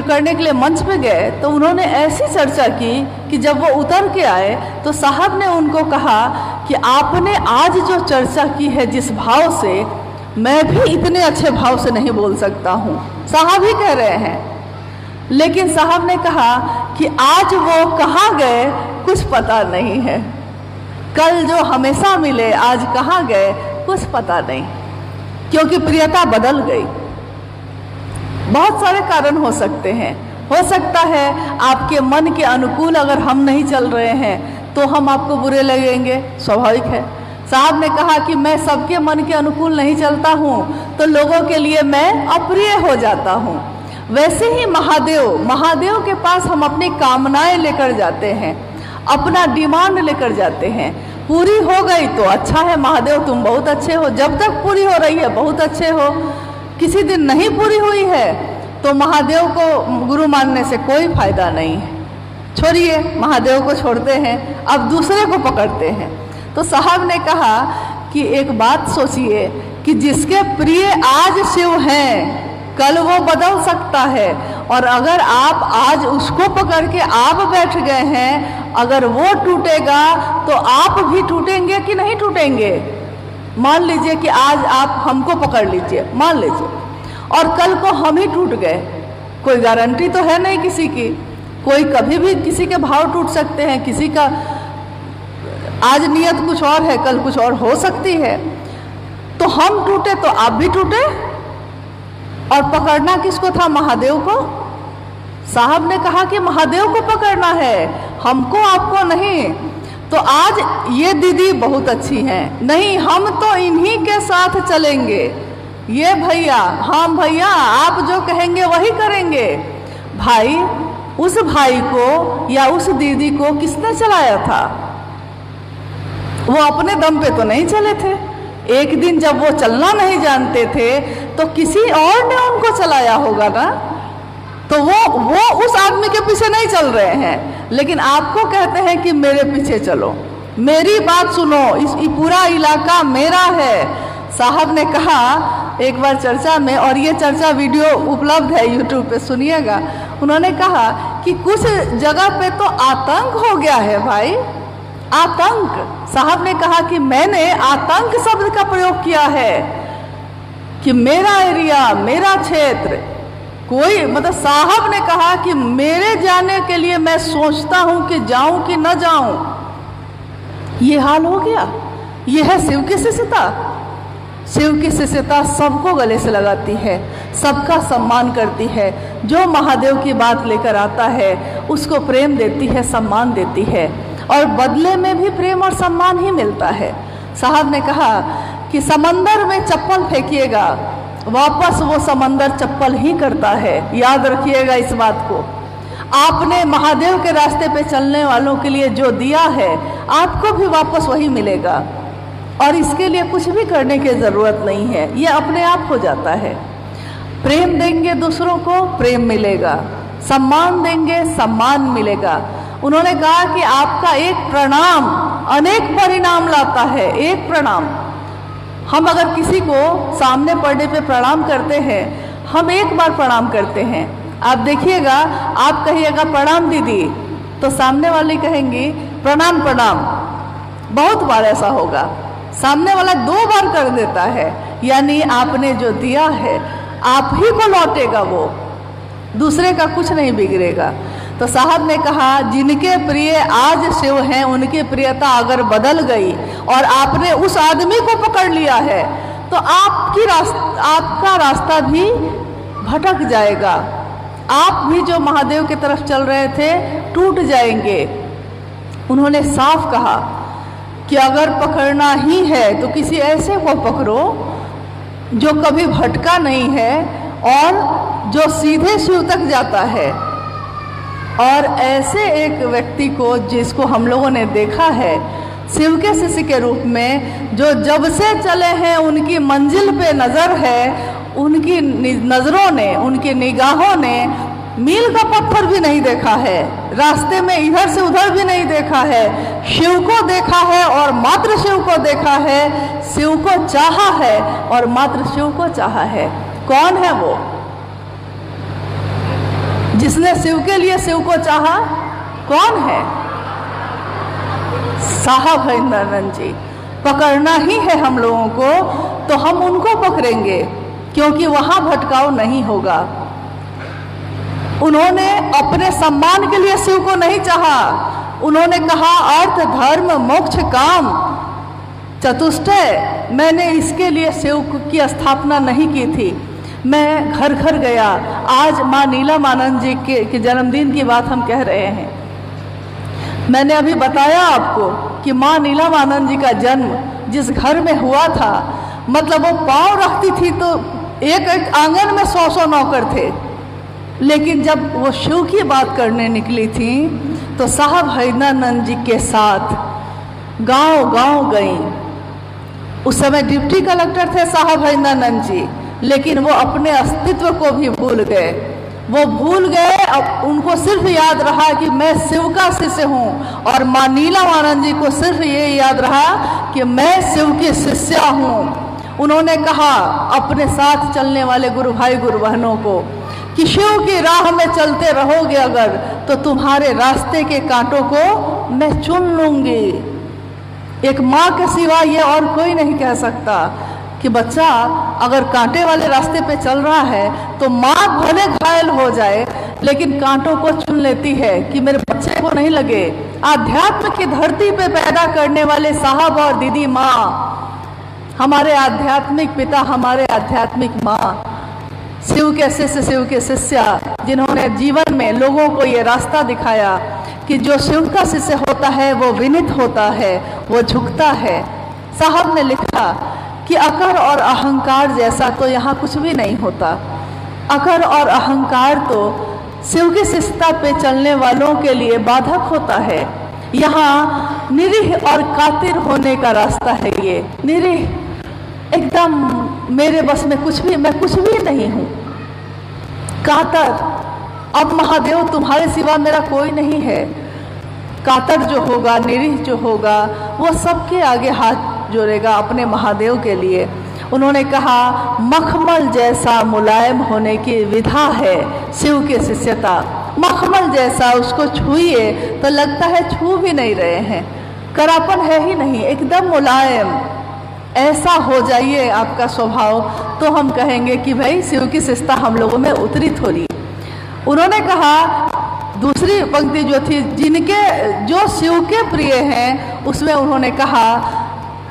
करने के लिए मंच पे गए तो उन्होंने ऐसी चर्चा की कि जब वो उतर के आए तो साहब ने उनको कहा कि आपने आज जो चर्चा की है जिस भाव से, मैं भी इतने अच्छे भाव से नहीं बोल सकता हूँ। साहब ही कह रहे हैं, लेकिन साहब ने कहा कि आज वो कहाँ गए कुछ पता नहीं है, कल जो हमेशा मिले आज कहाँ गए कुछ पता नहीं, क्योंकि प्रियता बदल गई। बहुत सारे कारण हो सकते हैं। हो सकता है आपके मन के अनुकूल अगर हम नहीं चल रहे हैं तो हम आपको बुरे लगेंगे, स्वाभाविक है। साहब ने कहा कि मैं सबके मन के अनुकूल नहीं चलता हूँ तो लोगों के लिए मैं अप्रिय हो जाता हूँ। वैसे ही महादेव के पास हम अपनी कामनाएं लेकर जाते हैं, अपना डिमांड लेकर जाते हैं, पूरी हो गई तो अच्छा है, महादेव तुम बहुत अच्छे हो, जब तक पूरी हो रही है बहुत अच्छे हो। किसी दिन नहीं पूरी हुई है तो महादेव को गुरु मानने से कोई फायदा नहीं है। छोड़िए, महादेव को छोड़ते हैं, अब दूसरे को पकड़ते हैं। तो साहब ने कहा कि एक बात सोचिए कि जिसके प्रिय आज शिव हैं, कल वो बदल सकता है, और अगर आप आज उसको पकड़ के आप बैठ गए हैं, अगर वो टूटेगा तो आप भी टूटेंगे कि नहीं टूटेंगे। मान लीजिए कि आज आप हमको पकड़ लीजिए, मान लीजिए, और कल को हम ही टूट गए, कोई गारंटी तो है नहीं किसी की। कोई कभी भी किसी के भाव टूट सकते हैं, किसी का आज नियत कुछ और है, कल कुछ और हो सकती है। तो हम टूटे तो आप भी टूटे, और पकड़ना किसको था? महादेव को। साहब ने कहा कि महादेव को पकड़ना है, हमको आपको नहीं। तो आज ये दीदी बहुत अच्छी हैं, नहीं हम तो इन्हीं के साथ चलेंगे, ये भैया, हाँ भैया आप जो कहेंगे वही करेंगे। भाई, उस भाई को या उस दीदी को किसने चलाया था? वो अपने दम पे तो नहीं चले थे। एक दिन जब वो चलना नहीं जानते थे तो किसी और ने उनको चलाया होगा ना। तो वो उस आदमी के पीछे नहीं चल रहे हैं, लेकिन आपको कहते हैं कि मेरे पीछे चलो, मेरी बात सुनो, इस पूरा इलाका मेरा है। साहब ने कहा एक बार चर्चा में, और ये चर्चा वीडियो उपलब्ध है यूट्यूब पे, सुनिएगा। उन्होंने कहा कि कुछ जगह पे तो आतंक हो गया है भाई, आतंक। साहब ने कहा कि मैंने आतंक शब्द का प्रयोग किया है कि मेरा एरिया, मेरा क्षेत्र, कोई मतलब साहब ने कहा कि मेरे जाने के लिए मैं सोचता हूं कि जाऊं कि न जाऊं। ये हाल हो गया। ये है शिव की शिष्यता। शिव की शिष्यता सबको गले से लगाती है, सबका सम्मान करती है। जो महादेव की बात लेकर आता है उसको प्रेम देती है, सम्मान देती है, और बदले में भी प्रेम और सम्मान ही मिलता है। साहब ने कहा कि समंदर में चप्पल फेंकिएगा, वापस वो समंदर चप्पल ही करता है। याद रखिएगा इस बात को। आपने महादेव के रास्ते पे चलने वालों के लिए जो दिया है, आपको भी वापस वही मिलेगा, और इसके लिए कुछ भी करने की ज़रूरत नहीं है, ये अपने आप हो जाता है। प्रेम देंगे दूसरों को, प्रेम मिलेगा, सम्मान देंगे, सम्मान मिलेगा। उन्होंने कहा कि आपका एक प्रणाम अनेक परिणाम लाता है। एक प्रणाम, हम अगर किसी को सामने पड़ने पे प्रणाम करते हैं, हम एक बार प्रणाम करते हैं, आप देखिएगा, आप कहिएगा प्रणाम दीदी, तो सामने वाली कहेंगी प्रणाम प्रणाम। बहुत बार ऐसा होगा, सामने वाला 2 बार कर देता है, यानी आपने जो दिया है आप ही को लौटेगा, वो दूसरे का कुछ नहीं बिगड़ेगा। तो साहब ने कहा जिनके प्रिय आज शिव हैं, उनकी प्रियता अगर बदल गई और आपने उस आदमी को पकड़ लिया है तो आपका रास्ता भी भटक जाएगा। आप भी जो महादेव की तरफ चल रहे थे टूट जाएंगे। उन्होंने साफ कहा कि अगर पकड़ना ही है तो किसी ऐसे को पकड़ो जो कभी भटका नहीं है और जो सीधे शिव तक जाता है। और ऐसे एक व्यक्ति को जिसको हम लोगों ने देखा है शिव के शिष्य के रूप में, जो जब से चले हैं उनकी मंजिल पे नज़र है, उनकी नज़रों ने, उनकी निगाहों ने मील का पत्थर भी नहीं देखा है, रास्ते में इधर से उधर भी नहीं देखा है, शिव को देखा है और मात्र शिव को देखा है, शिव को चाहा है और मात्र शिव को चाहा है। कौन है वो जिसने शिव के लिए शिव को चाहा? कौन है? साहब हरिंदरानंद जी। पकड़ना ही है हम लोगों को तो हम उनको पकड़ेंगे, क्योंकि वहां भटकाव नहीं होगा। उन्होंने अपने सम्मान के लिए शिव को नहीं चाहा। उन्होंने कहा अर्थ धर्म मोक्ष काम चतुष्टय, मैंने इसके लिए शिव की स्थापना नहीं की थी। मैं घर घर गया। आज माँ नीलमानंद जी के जन्मदिन की बात हम कह रहे हैं। मैंने अभी बताया आपको कि माँ नीलमानंद जी का जन्म जिस घर में हुआ था, मतलब वो पाँव रखती थी तो एक एक आंगन में 100 नौकर थे, लेकिन जब वो शिव की बात करने निकली थी तो साहब हरिंदरानंद जी के साथ गांव गांव गई। उस समय डिप्टी कलेक्टर थे साहब हरिंदरानंद जी, लेकिन वो अपने अस्तित्व को भी भूल गए। वो भूल गए, अब उनको सिर्फ याद रहा कि मैं शिव का शिष्य हूँ, और माँ नीलम जी को सिर्फ ये याद रहा कि मैं शिव की शिष्या हूँ। उन्होंने कहा अपने साथ चलने वाले गुरु भाई गुरु बहनों को कि शिव की राह में चलते रहोगे अगर, तो तुम्हारे रास्ते के कांटों को मैं चुन लूंगी। एक माँ के सिवा ये और कोई नहीं कह सकता कि बच्चा अगर कांटे वाले रास्ते पे चल रहा है तो माँ भले घायल हो जाए लेकिन कांटों को चुन लेती है कि मेरे बच्चे को नहीं लगे। आध्यात्म की धरती पे पैदा करने वाले साहब और दीदी माँ, हमारे आध्यात्मिक पिता, हमारे आध्यात्मिक माँ, शिव के शिष्य, शिव के शिष्या, जिन्होंने जीवन में लोगों को ये रास्ता दिखाया कि जो शिव का शिष्य होता है वो विनित होता है, वो झुकता है। साहब ने लिखा कि अकर और अहंकार जैसा तो यहाँ कुछ भी नहीं होता। अकर और अहंकार तो शिव की शिष्यता पे चलने वालों के लिए बाधक होता है। यहाँ निरीह और कातिर होने का रास्ता है। ये निरीह, एकदम मेरे बस में कुछ भी, मैं कुछ भी नहीं हूँ। कातर, अब महादेव तुम्हारे सिवा मेरा कोई नहीं है। कातर जो होगा, निरीह जो होगा, वो सबके आगे हाथ जोड़ेगा अपने महादेव के लिए। उन्होंने कहा मखमल जैसा मुलायम होने की विधा है शिव की शिष्यता। मखमल जैसा, उसको छुइए तो लगता है छू भी नहीं रहे हैं, करापन है ही नहीं, एकदम मुलायम। ऐसा हो जाइए आपका स्वभाव तो हम कहेंगे कि भाई शिव की शिष्यता हम लोगों में उतरी थोड़ी। उन्होंने कहा, दूसरी पंक्ति जो थी, जिनके जो शिव के प्रिय हैं, उसमें उन्होंने कहा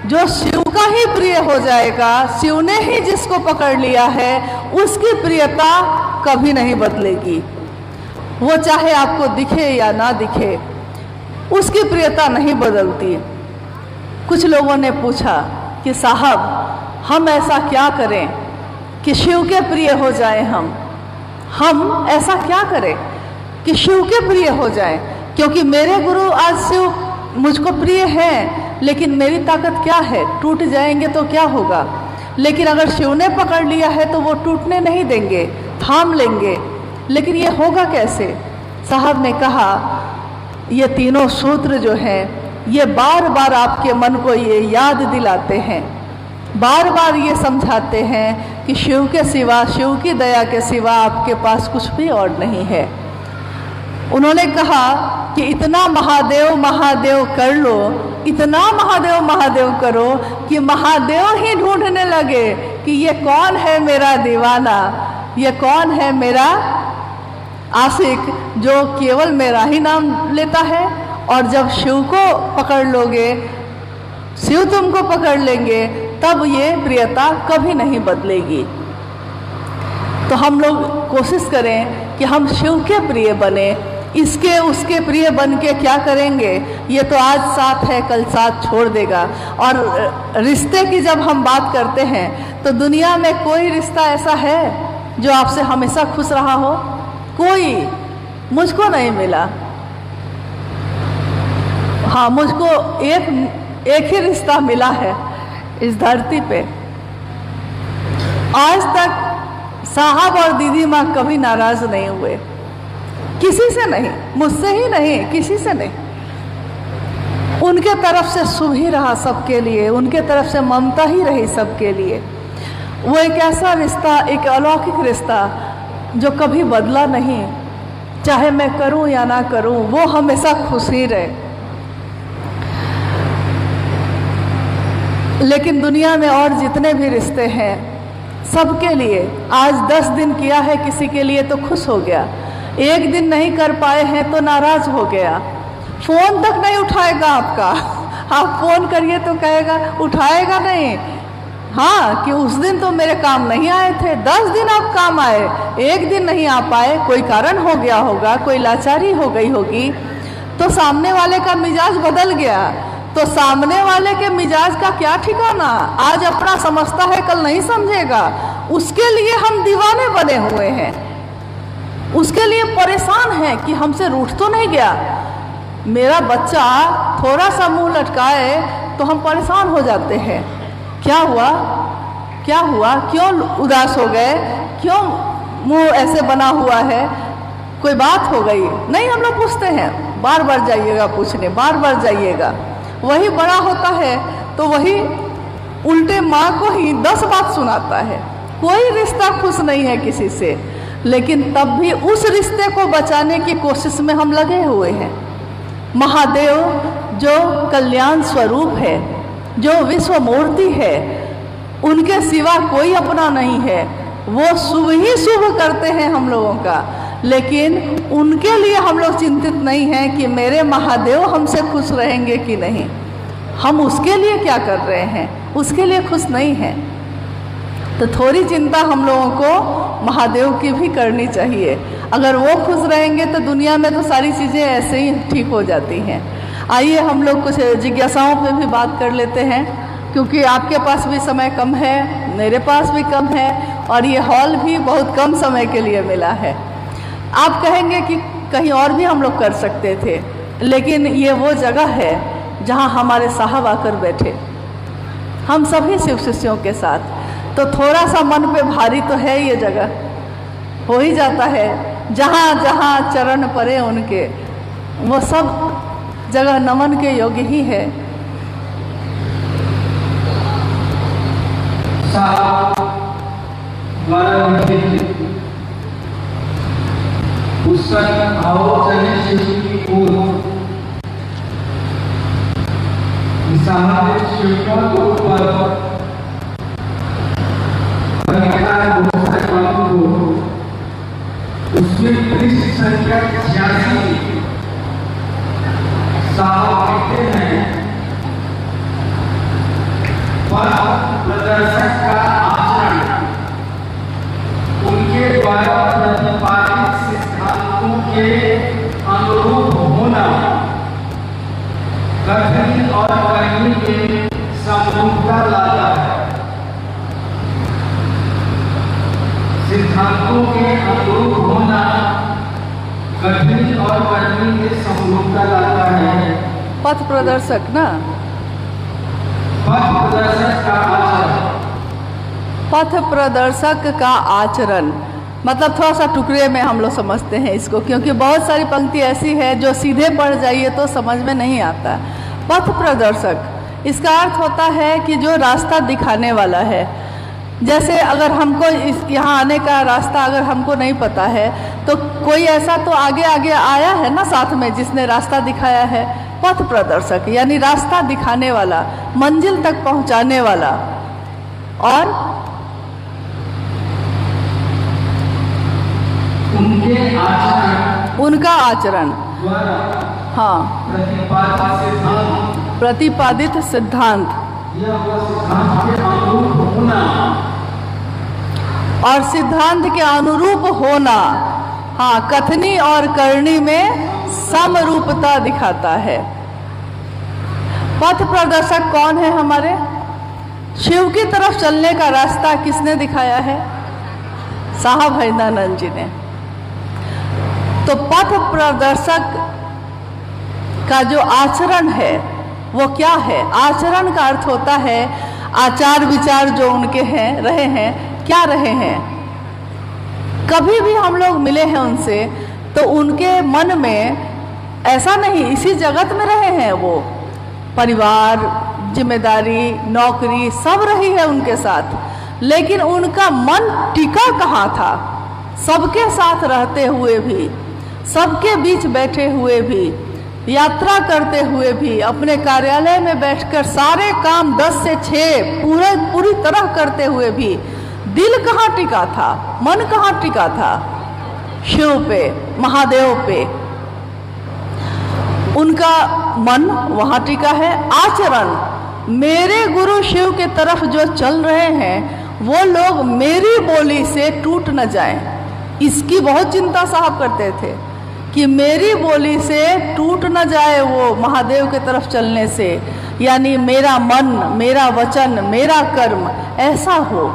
जो शिव का ही प्रिय हो जाएगा, शिव ने ही जिसको पकड़ लिया है, उसकी प्रियता कभी नहीं बदलेगी। वो चाहे आपको दिखे या ना दिखे, उसकी प्रियता नहीं बदलती। कुछ लोगों ने पूछा कि साहब हम ऐसा क्या करें कि शिव के प्रिय हो जाए, हम ऐसा क्या करें कि शिव के प्रिय हो जाए, क्योंकि मेरे गुरु आज शिव मुझको प्रिय हैं, लेकिन मेरी ताकत क्या है, टूट जाएंगे तो क्या होगा। लेकिन अगर शिव ने पकड़ लिया है तो वो टूटने नहीं देंगे, थाम लेंगे। लेकिन ये होगा कैसे? साहब ने कहा ये तीनों सूत्र जो हैं ये बार बार आपके मन को ये याद दिलाते हैं, बार बार ये समझाते हैं कि शिव के सिवा, शिव की दया के सिवा आपके पास कुछ भी और नहीं है। उन्होंने कहा कि इतना महादेव महादेव कर लो, इतना महादेव महादेव करो कि महादेव ही ढूंढने लगे कि ये कौन है मेरा दीवाना, ये कौन है मेरा आशिक जो केवल मेरा ही नाम लेता है। और जब शिव को पकड़ लोगे, शिव तुमको पकड़ लेंगे, तब ये प्रियता कभी नहीं बदलेगी। तो हम लोग कोशिश करें कि हम शिव के प्रिय बने। इसके उसके प्रिय बन के क्या करेंगे? ये तो आज साथ है कल साथ छोड़ देगा। और रिश्ते की जब हम बात करते हैं तो दुनिया में कोई रिश्ता ऐसा है जो आपसे हमेशा खुश रहा हो? कोई मुझको नहीं मिला। हाँ, मुझको एक ही रिश्ता मिला है इस धरती पे। आज तक साहब और दीदी माँ कभी नाराज नहीं हुए, किसी से नहीं, मुझसे ही नहीं, किसी से नहीं। उनके तरफ से शुभ ही रहा सबके लिए, उनके तरफ से ममता ही रही सबके लिए। वो एक ऐसा रिश्ता, एक अलौकिक रिश्ता जो कभी बदला नहीं, चाहे मैं करूं या ना करूं, वो हमेशा खुश ही रहे। लेकिन दुनिया में और जितने भी रिश्ते हैं सबके लिए, आज 10 दिन किया है किसी के लिए तो खुश हो गया, एक दिन नहीं कर पाए हैं तो नाराज हो गया, फोन तक नहीं उठाएगा आपका। आप फोन करिए तो कहेगा, उठाएगा नहीं। हाँ, कि उस दिन तो मेरे काम नहीं आए थे, 10 दिन आप काम आए, एक दिन नहीं आ पाए, कोई कारण हो गया होगा, कोई लाचारी हो गई होगी, तो सामने वाले का मिजाज बदल गया। तो सामने वाले के मिजाज का क्या ठिकाना, आज अपना समझता है कल नहीं समझेगा। उसके लिए हम दीवाने बने हुए हैं, उसके लिए परेशान हैं कि हमसे रूठ तो नहीं गया। मेरा बच्चा थोड़ा सा मुंह लटकाए तो हम परेशान हो जाते हैं। क्या हुआ, क्या हुआ, क्यों उदास हो गए, क्यों मुंह ऐसे बना हुआ है, कोई बात हो गई? नहीं, हम लोग पूछते हैं, बार बार जाइएगा पूछने, बार बार जाइएगा। वही बड़ा होता है तो वही उल्टे माँ को ही 10 बात सुनाता है। कोई रिश्ता खुश नहीं है किसी से, लेकिन तब भी उस रिश्ते को बचाने की कोशिश में हम लगे हुए हैं। महादेव जो कल्याण स्वरूप है, जो विश्व मूर्ति है, उनके सिवा कोई अपना नहीं है। वो शुभ ही शुभ करते हैं हम लोगों का, लेकिन उनके लिए हम लोग चिंतित नहीं हैं कि मेरे महादेव हमसे खुश रहेंगे कि नहीं। हम उसके लिए क्या कर रहे हैं, उसके लिए खुश नहीं हैं। तो थोड़ी चिंता हम लोगों को महादेव की भी करनी चाहिए। अगर वो खुश रहेंगे तो दुनिया में तो सारी चीज़ें ऐसे ही ठीक हो जाती हैं। आइए हम लोग कुछ जिज्ञासाओं पे भी बात कर लेते हैं, क्योंकि आपके पास भी समय कम है, मेरे पास भी कम है, और ये हॉल भी बहुत कम समय के लिए मिला है। आप कहेंगे कि कहीं और भी हम लोग कर सकते थे, लेकिन ये वो जगह है जहाँ हमारे साहब आकर बैठे, हम सभी शिव शिष्यों के साथ। तो थोड़ा सा मन पे भारी तो है ये जगह, हो ही जाता है। जहाँ जहाँ चरण पड़े उनके, वो सब जगह नमन के योग्य ही है। पुस्तक आओ चले शिव की ओर, शिव का उसमें पृष्ठ संख्या 86 साहब कहते हैं, पथ प्रदर्शक का आचरण उनके द्वारा प्रतिपादित सिद्धांतों के अनुरूप होना, कथनी और करनी में समरूपता लाता है। सिद्धांतों के अनुरूप होना कथनी और करनी में समरूपता लाता है। पथ प्रदर्शक ना, पथ प्रदर्शक का आचरण, पथ प्रदर्शक का आचरण मतलब थोड़ा सा टुकड़े में हम लोग समझते हैं इसको, क्योंकि बहुत सारी पंक्ति ऐसी है जो सीधे पढ़ जाइए तो समझ में नहीं आता। पथ प्रदर्शक इसका अर्थ होता है कि जो रास्ता दिखाने वाला है। जैसे अगर हमको यहाँ आने का रास्ता अगर हमको नहीं पता है तो कोई ऐसा तो आगे आगे आया है ना साथ में जिसने रास्ता दिखाया है। पथ प्रदर्शक यानी रास्ता दिखाने वाला, मंजिल तक पहुँचाने वाला। और उनका आचरण हाँ प्रतिपादित सिद्धांत और सिद्धांत के अनुरूप होना, हाँ कथनी और करनी में समरूपता दिखाता है। पथ प्रदर्शक कौन है हमारे? शिव की तरफ चलने का रास्ता किसने दिखाया है? साहब हैदानंद जी ने। तो पथ प्रदर्शक का जो आचरण है वो क्या है? आचरण का अर्थ होता है आचार विचार जो उनके हैं, रहे हैं, क्या रहे हैं। कभी भी हम लोग मिले हैं उनसे तो उनके मन में ऐसा नहीं, इसी जगत में रहे हैं वो, परिवार, जिम्मेदारी, नौकरी सब रही है उनके साथ, लेकिन उनका मन टिका कहाँ था? सबके साथ रहते हुए भी, सबके बीच बैठे हुए भी, यात्रा करते हुए भी, अपने कार्यालय में बैठकर सारे काम 10 से 6 पूरी तरह करते हुए भी दिल कहाँ टिका था? मन कहाँ टिका था? शिव पे, महादेव पे। उनका मन वहाँ टिका है। आचरण, मेरे गुरु शिव के तरफ जो चल रहे हैं वो लोग मेरी बोली से टूट न जाएं, इसकी बहुत चिंता साहब करते थे कि मेरी बोली से टूट न जाए वो महादेव के तरफ चलने से। यानी मेरा मन, मेरा वचन, मेरा कर्म ऐसा हो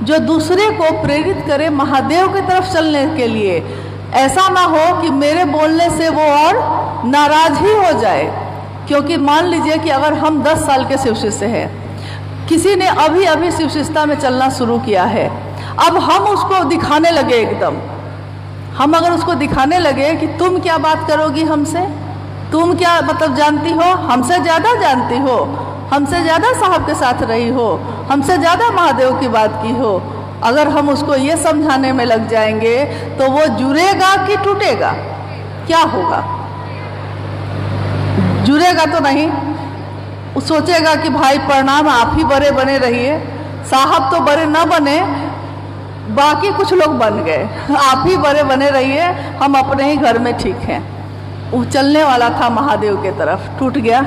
जो दूसरे को प्रेरित करे महादेव की तरफ चलने के लिए। ऐसा ना हो कि मेरे बोलने से वो और नाराज ही हो जाए। क्योंकि मान लीजिए कि अगर हम 10 साल के शिव शिष्य हैं, किसी ने अभी अभी शिव शिष्यता में चलना शुरू किया है, अब हम उसको दिखाने लगे एकदम, हम अगर उसको दिखाने लगे कि तुम क्या बात करोगी हमसे, तुम क्या मतलब जानती हो, हमसे ज़्यादा जानती हो, हमसे ज़्यादा साहब के साथ रही हो, हमसे ज़्यादा महादेव की बात की हो, अगर हम उसको ये समझाने में लग जाएंगे तो वो जुड़ेगा कि टूटेगा? क्या होगा? जुड़ेगा तो नहीं, वो सोचेगा कि भाई प्रणाम, आप ही बड़े बने रहिए, साहब तो बड़े न बने, बाकी कुछ लोग बन गए, आप ही बड़े बने रहिए, हम अपने ही घर में ठीक हैं। वो चलने वाला था महादेव के तरफ, टूट गया।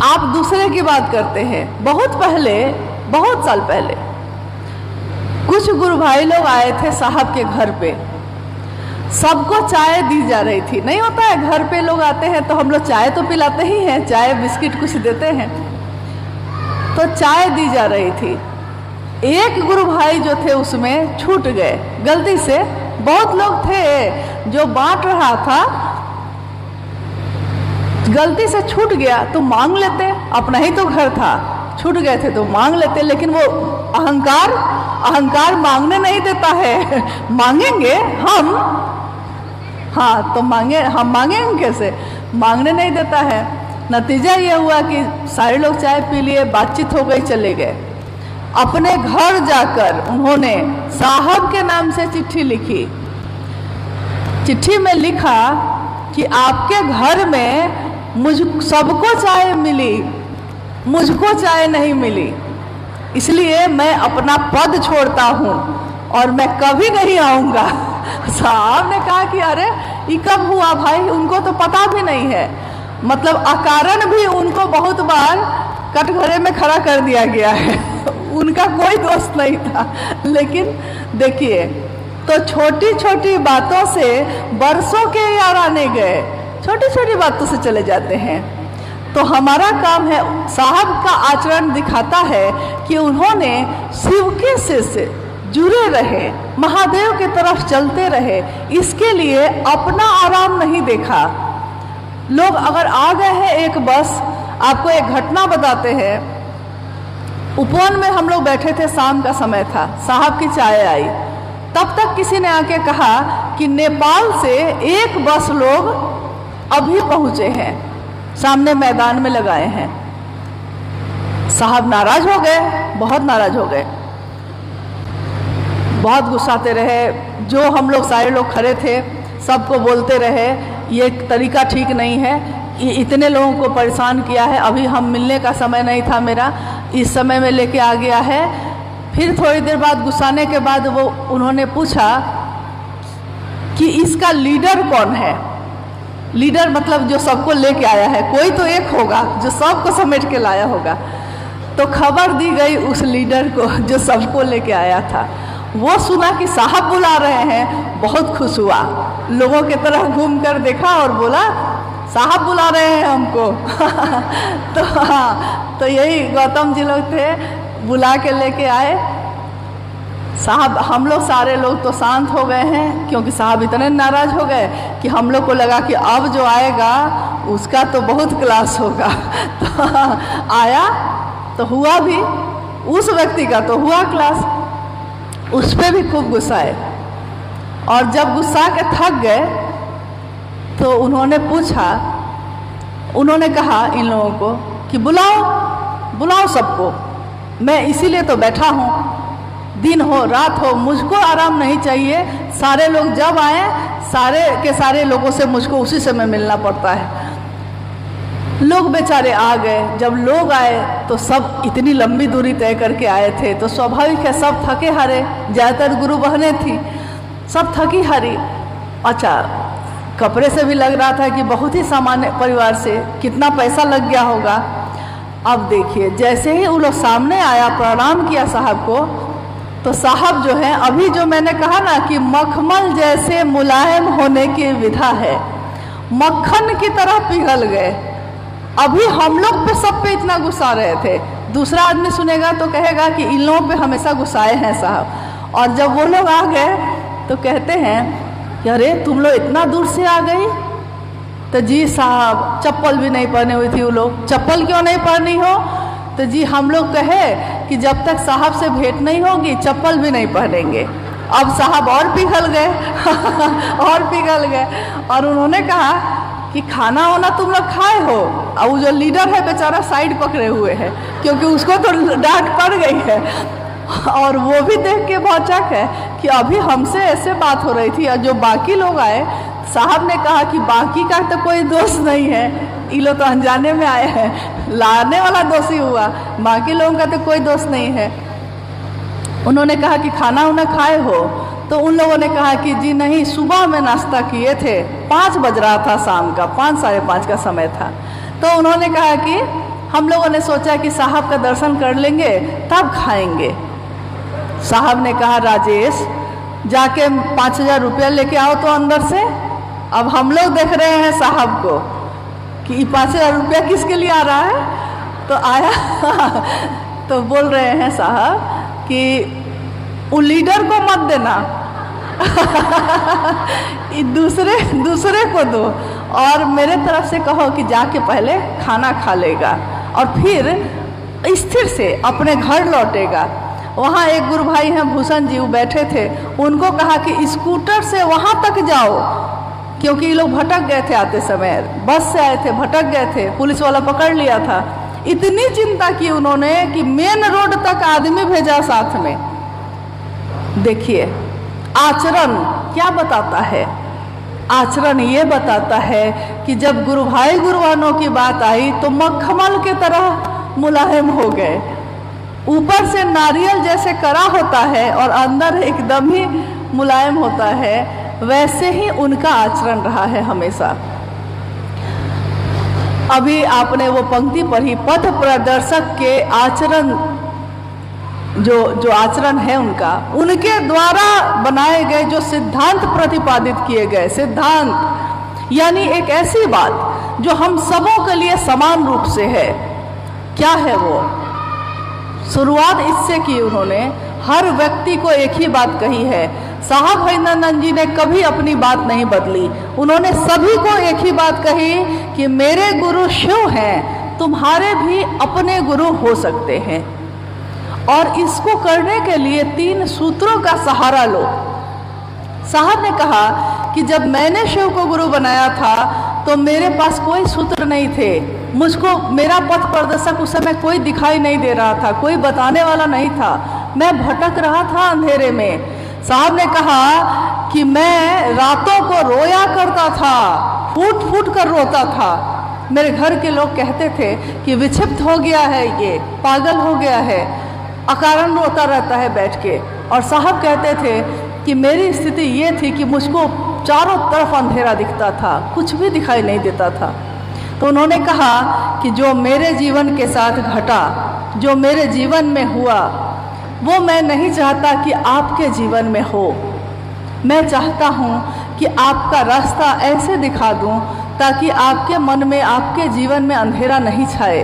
आप दूसरे की बात करते हैं। बहुत पहले, बहुत साल पहले कुछ गुरु भाई लोग आए थे साहब के घर पे, सबको चाय दी जा रही थी। नहीं होता है, घर पे लोग आते हैं तो हम लोग चाय तो पिलाते ही हैं, चाय बिस्किट कुछ देते हैं, तो चाय दी जा रही थी। एक गुरु भाई जो थे उसमें छूट गए गलती से। बहुत लोग थे जो बांट रहा था, गलती से छूट गया तो मांग लेते, अपना ही तो घर था, छूट गए थे तो मांग लेते। लेकिन वो अहंकार मांगने नहीं देता है। मांगेंगे हम, हाँ तो हम मांगेंगे कैसे, मांगने नहीं देता है। नतीजा ये हुआ कि सारे लोग चाय पी लिए, बातचीत हो गई, चले गए। अपने घर जाकर उन्होंने साहब के नाम से चिट्ठी लिखी। चिट्ठी में लिखा कि आपके घर में सबको चाय मिली, मुझको चाय नहीं मिली, इसलिए मैं अपना पद छोड़ता हूँ और मैं कभी नहीं आऊँगा। साहब ने कहा कि अरे ये कब हुआ भाई, उनको तो पता भी नहीं है। मतलब अकारण भी उनको बहुत बार कटघरे में खड़ा कर दिया गया है। उनका कोई दोस्त नहीं था। लेकिन देखिए, तो छोटी छोटी बातों से बरसों के यार आने गए, छोटी छोटी बातों से चले जाते हैं। तो हमारा काम है, साहब का आचरण दिखाता है कि उन्होंने शिव के से जुड़े रहे, महादेव की तरफ चलते रहे, इसके लिए अपना आराम नहीं देखा। लोग अगर आ गए हैं एक बस, आपको एक घटना बताते हैं। उपवन में हम लोग बैठे थे, शाम का समय था, साहब की चाय आई, तब तक किसी ने आके कहा कि नेपाल से एक बस लोग अभी पहुंचे हैं, सामने मैदान में लगाए हैं। साहब नाराज हो गए, बहुत नाराज हो गए, बहुत गुस्साते रहे। जो हम लोग सारे लोग खड़े थे सबको बोलते रहे ये तरीका ठीक नहीं है, ये इतने लोगों को परेशान किया है, अभी हम मिलने का समय नहीं था मेरा, इस समय में लेके आ गया है। फिर थोड़ी देर बाद गुस्साने के बाद वो उन्होंने पूछा कि इसका लीडर कौन है। लीडर मतलब जो सबको लेके आया है, कोई तो एक होगा जो सबको समेट के लाया होगा। तो खबर दी गई उस लीडर को जो सबको लेके आया था। वो सुना कि साहब बुला रहे हैं, बहुत खुश हुआ, लोगों की तरह घूम कर देखा और बोला साहब बुला रहे हैं हमको। तो हाँ, तो यही गौतम जी लोग थे, बुला के लेके आए साहब। हम लोग सारे लोग तो शांत हो गए हैं, क्योंकि साहब इतने नाराज हो गए कि हम लोग को लगा कि अब जो आएगा उसका तो बहुत क्लास होगा। तो आया तो हुआ भी, उस व्यक्ति का तो हुआ क्लास, उस पर भी खूब गुस्साए। और जब गुस्सा के थक गए तो उन्होंने पूछा, उन्होंने कहा इन लोगों को कि बुलाओ बुलाओ सबको, मैं इसीलिए तो बैठा हूँ, दिन हो रात हो मुझको आराम नहीं चाहिए। सारे लोग जब आए, सारे के सारे लोगों से मुझको उसी समय मिलना पड़ता है। लोग बेचारे आ गए। जब लोग आए तो सब इतनी लंबी दूरी तय करके आए थे, तो स्वाभाविक है सब थके हारे, ज़्यादातर गुरु बहनें थी, सब थकी हारी। अच्छा, कपड़े से भी लग रहा था कि बहुत ही सामान्य परिवार से, कितना पैसा लग गया होगा। अब देखिए, जैसे ही वो लोग सामने आया, प्रणाम किया साहब को, तो साहब जो है, अभी जो मैंने कहा ना कि मखमल जैसे मुलायम होने की विधा है, मक्खन की तरह पिघल गए। अभी हम लोग पे सब पे इतना गुस्सा रहे थे, दूसरा आदमी सुनेगा तो कहेगा कि इन लोगों पे हमेशा गुस्साए हैं साहब। और जब वो लोग आ गए तो कहते हैं कि अरे तुम लोग इतना दूर से आ गई। तो जी साहब चप्पल भी नहीं पहने हुई थी वो लोग। चप्पल क्यों नहीं पहनी हो? तो जी हम लोग कहे कि जब तक साहब से भेंट नहीं होगी चप्पल भी नहीं पहनेंगे। अब साहब और पिघल गए और पिघल गए, और उन्होंने कहा कि खाना वाना तुम लोग खाए हो? और वो जो लीडर है बेचारा साइड पकड़े हुए है, क्योंकि उसको तो डांट पड़ गई है, और वो भी देख के भौचक है कि अभी हमसे ऐसे बात हो रही थी, और जो बाकी लोग आए, साहब ने कहा कि बाकी का तो कोई दोष नहीं है, ये लोग तो अनजाने में आए हैं, लाने वाला दोषी हुआ, बाकी लोगों का तो कोई दोष नहीं है। उन्होंने कहा कि खाना उन्हें खाए हो? तो उन लोगों ने कहा कि जी नहीं, सुबह में नाश्ता किए थे, 5 बज रहा था शाम का, 5 साढ़े 5 का समय था। तो उन्होंने कहा कि हम लोगों ने सोचा कि साहब का दर्शन कर लेंगे तब खाएंगे। साहब ने कहा राजेश जाके 5,000 रुपया लेके आओ तो अंदर से। अब हम लोग देख रहे हैं साहब को कि 5,000 रुपया किसके लिए आ रहा है। तो आया तो बोल रहे हैं साहब कि वो लीडर को मत देना दूसरे को दो, और मेरे तरफ से कहो कि जाके पहले खाना खा लेगा और फिर स्थिर से अपने घर लौटेगा। वहाँ एक गुरु भाई हैं भूषण जी, वो बैठे थे, उनको कहा कि स्कूटर से वहाँ तक जाओ, क्योंकि ये लोग भटक गए थे आते समय, बस से आए थे, भटक गए थे, पुलिस वाला पकड़ लिया था। इतनी चिंता की उन्होंने कि मेन रोड तक आदमी भेजा साथ में। देखिए आचरण क्या बताता है? आचरण ये बताता है कि जब गुरु भाई गुरुआनों की बात आई तो मखमल के तरह मुलायम हो गए। ऊपर से नारियल जैसे कड़ा होता है और अंदर एकदम ही मुलायम होता है, वैसे ही उनका आचरण रहा है हमेशा। अभी आपने वो पंक्ति पढ़ी, पथ प्रदर्शक के आचरण, जो आचरण है उनका, उनके द्वारा बनाए गए जो सिद्धांत प्रतिपादित किए गए, सिद्धांत यानी एक ऐसी बात जो हम सबों के लिए समान रूप से है। क्या है वो? शुरुआत इससे की उन्होंने, हर व्यक्ति को एक ही बात कही है। साहब हरिनंदन जी ने कभी अपनी बात नहीं बदली, उन्होंने सभी को एक ही बात कही कि मेरे गुरु शिव हैं, तुम्हारे भी अपने गुरु हो सकते हैं। और इसको करने के लिए 3 सूत्रों का सहारा लो। साहब ने कहा कि जब मैंने शिव को गुरु बनाया था तो मेरे पास कोई सूत्र नहीं थे, मुझको मेरा पथ प्रदर्शक उस समय कोई दिखाई नहीं दे रहा था, कोई बताने वाला नहीं था, मैं भटक रहा था अंधेरे में। साहब ने कहा कि मैं रातों को रोया करता था, फूट फूट कर रोता था। मेरे घर के लोग कहते थे कि विक्षिप्त हो गया है, ये पागल हो गया है, अकारण रोता रहता है बैठ के। और साहब कहते थे कि मेरी स्थिति ये थी कि मुझको चारों तरफ अंधेरा दिखता था, कुछ भी दिखाई नहीं देता था। तो उन्होंने कहा कि जो मेरे जीवन के साथ घटा, जो मेरे जीवन में हुआ, वो मैं नहीं चाहता कि आपके जीवन में हो। मैं चाहता हूँ कि आपका रास्ता ऐसे दिखा दूँ ताकि आपके मन में, आपके जीवन में अंधेरा नहीं छाए,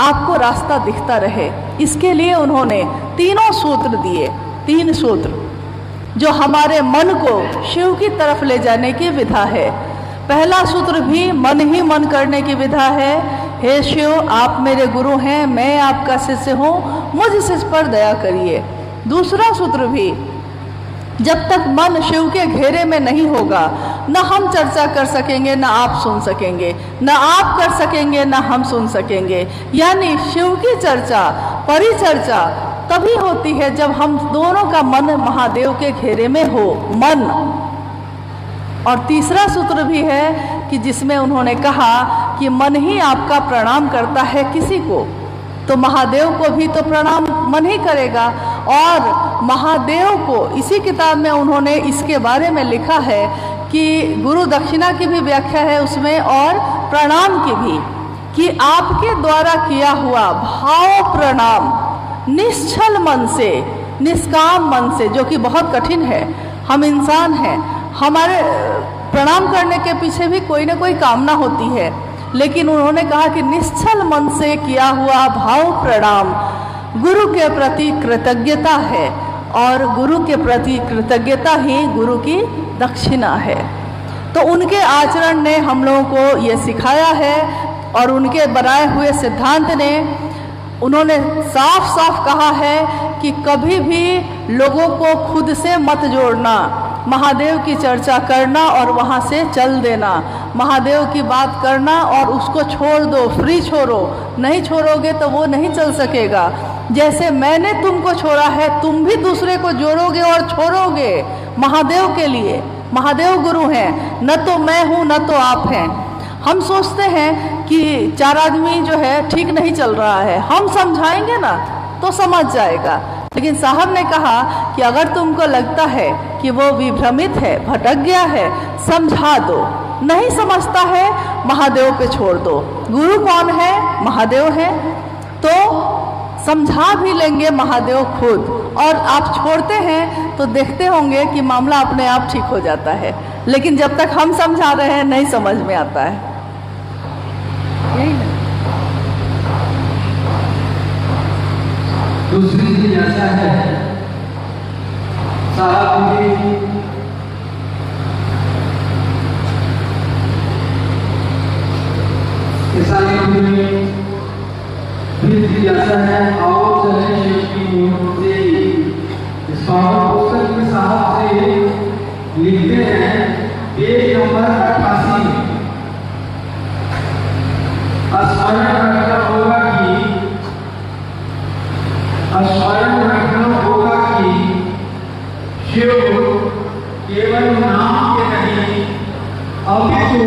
आपको रास्ता दिखता रहे। इसके लिए उन्होंने 3 सूत्र दिए, 3 सूत्र जो हमारे मन को शिव की तरफ ले जाने की विधा है। पहला सूत्र भी मन ही मन करने की विधा है, हे शिव आप मेरे गुरु हैं, मैं आपका शिष्य हूँ, मुझ शिष्य पर दया करिए। दूसरा सूत्र भी, जब तक मन शिव के घेरे में नहीं होगा, न हम चर्चा कर सकेंगे, न आप सुन सकेंगे, न आप कर सकेंगे, न हम सुन सकेंगे। यानी शिव की चर्चा, परिचर्चा तभी होती है जब हम दोनों का मन महादेव के घेरे में हो, मन। और तीसरा सूत्र भी है कि जिसमें उन्होंने कहा कि मन ही आपका प्रणाम करता है किसी को, तो महादेव को भी तो प्रणाम मन ही करेगा। और महादेव को इसी किताब में उन्होंने इसके बारे में लिखा है कि गुरु दक्षिणा की भी व्याख्या है उसमें, और प्रणाम की भी, कि आपके द्वारा किया हुआ भाव प्रणाम निश्चल मन से, निष्काम मन से, जो कि बहुत कठिन है। हम इंसान हैं, हमारे प्रणाम करने के पीछे भी कोई ना कोई कामना होती है, लेकिन उन्होंने कहा कि निश्चल मन से किया हुआ भाव प्रणाम गुरु के प्रति कृतज्ञता है। और गुरु के प्रति कृतज्ञता ही गुरु की दक्षिणा है। तो उनके आचरण ने हम लोगों को ये सिखाया है और उनके बनाए हुए सिद्धांत ने उन्होंने साफ साफ कहा है कि कभी भी लोगों को खुद से मत जोड़ना, महादेव की चर्चा करना और वहाँ से चल देना, महादेव की बात करना और उसको छोड़ दो, फ्री छोड़ो, नहीं छोड़ोगे तो वो नहीं चल सकेगा। जैसे मैंने तुमको छोड़ा है तुम भी दूसरे को जोड़ोगे और छोड़ोगे महादेव के लिए। महादेव गुरु हैं, न तो मैं हूँ न तो आप हैं। हम सोचते हैं कि 4 आदमी जो है ठीक नहीं चल रहा है, हम समझाएंगे ना तो समझ जाएगा। लेकिन साहब ने कहा कि अगर तुमको लगता है कि वो विभ्रमित है, भटक गया है, समझा दो, नहीं समझता है महादेव पे छोड़ दो। गुरु कौन है? महादेव है। तो समझा भी लेंगे महादेव खुद, और आप छोड़ते हैं तो देखते होंगे कि मामला अपने आप ठीक हो जाता है। लेकिन जब तक हम समझा रहे हैं नहीं समझ में आता है। यही है। दूसरी चीज ऐसा है, साहब ऐसा है और चले इस पुस्तक में साहब से लिखते हैं पेज नंबर 88 में स्मरण रखना होगा कि शिव केवल नाम के नहीं अपितु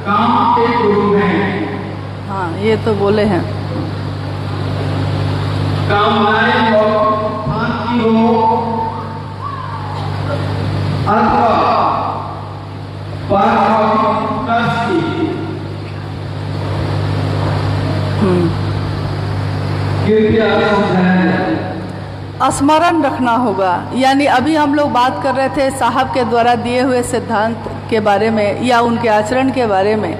काम के गुरु हैं। हाँ, ये तो बोले हैं। कामनाएं और की हो अथवा स्मरण रखना होगा। यानी अभी हम लोग बात कर रहे थे साहब के द्वारा दिए हुए सिद्धांत के बारे में या उनके आचरण के बारे में।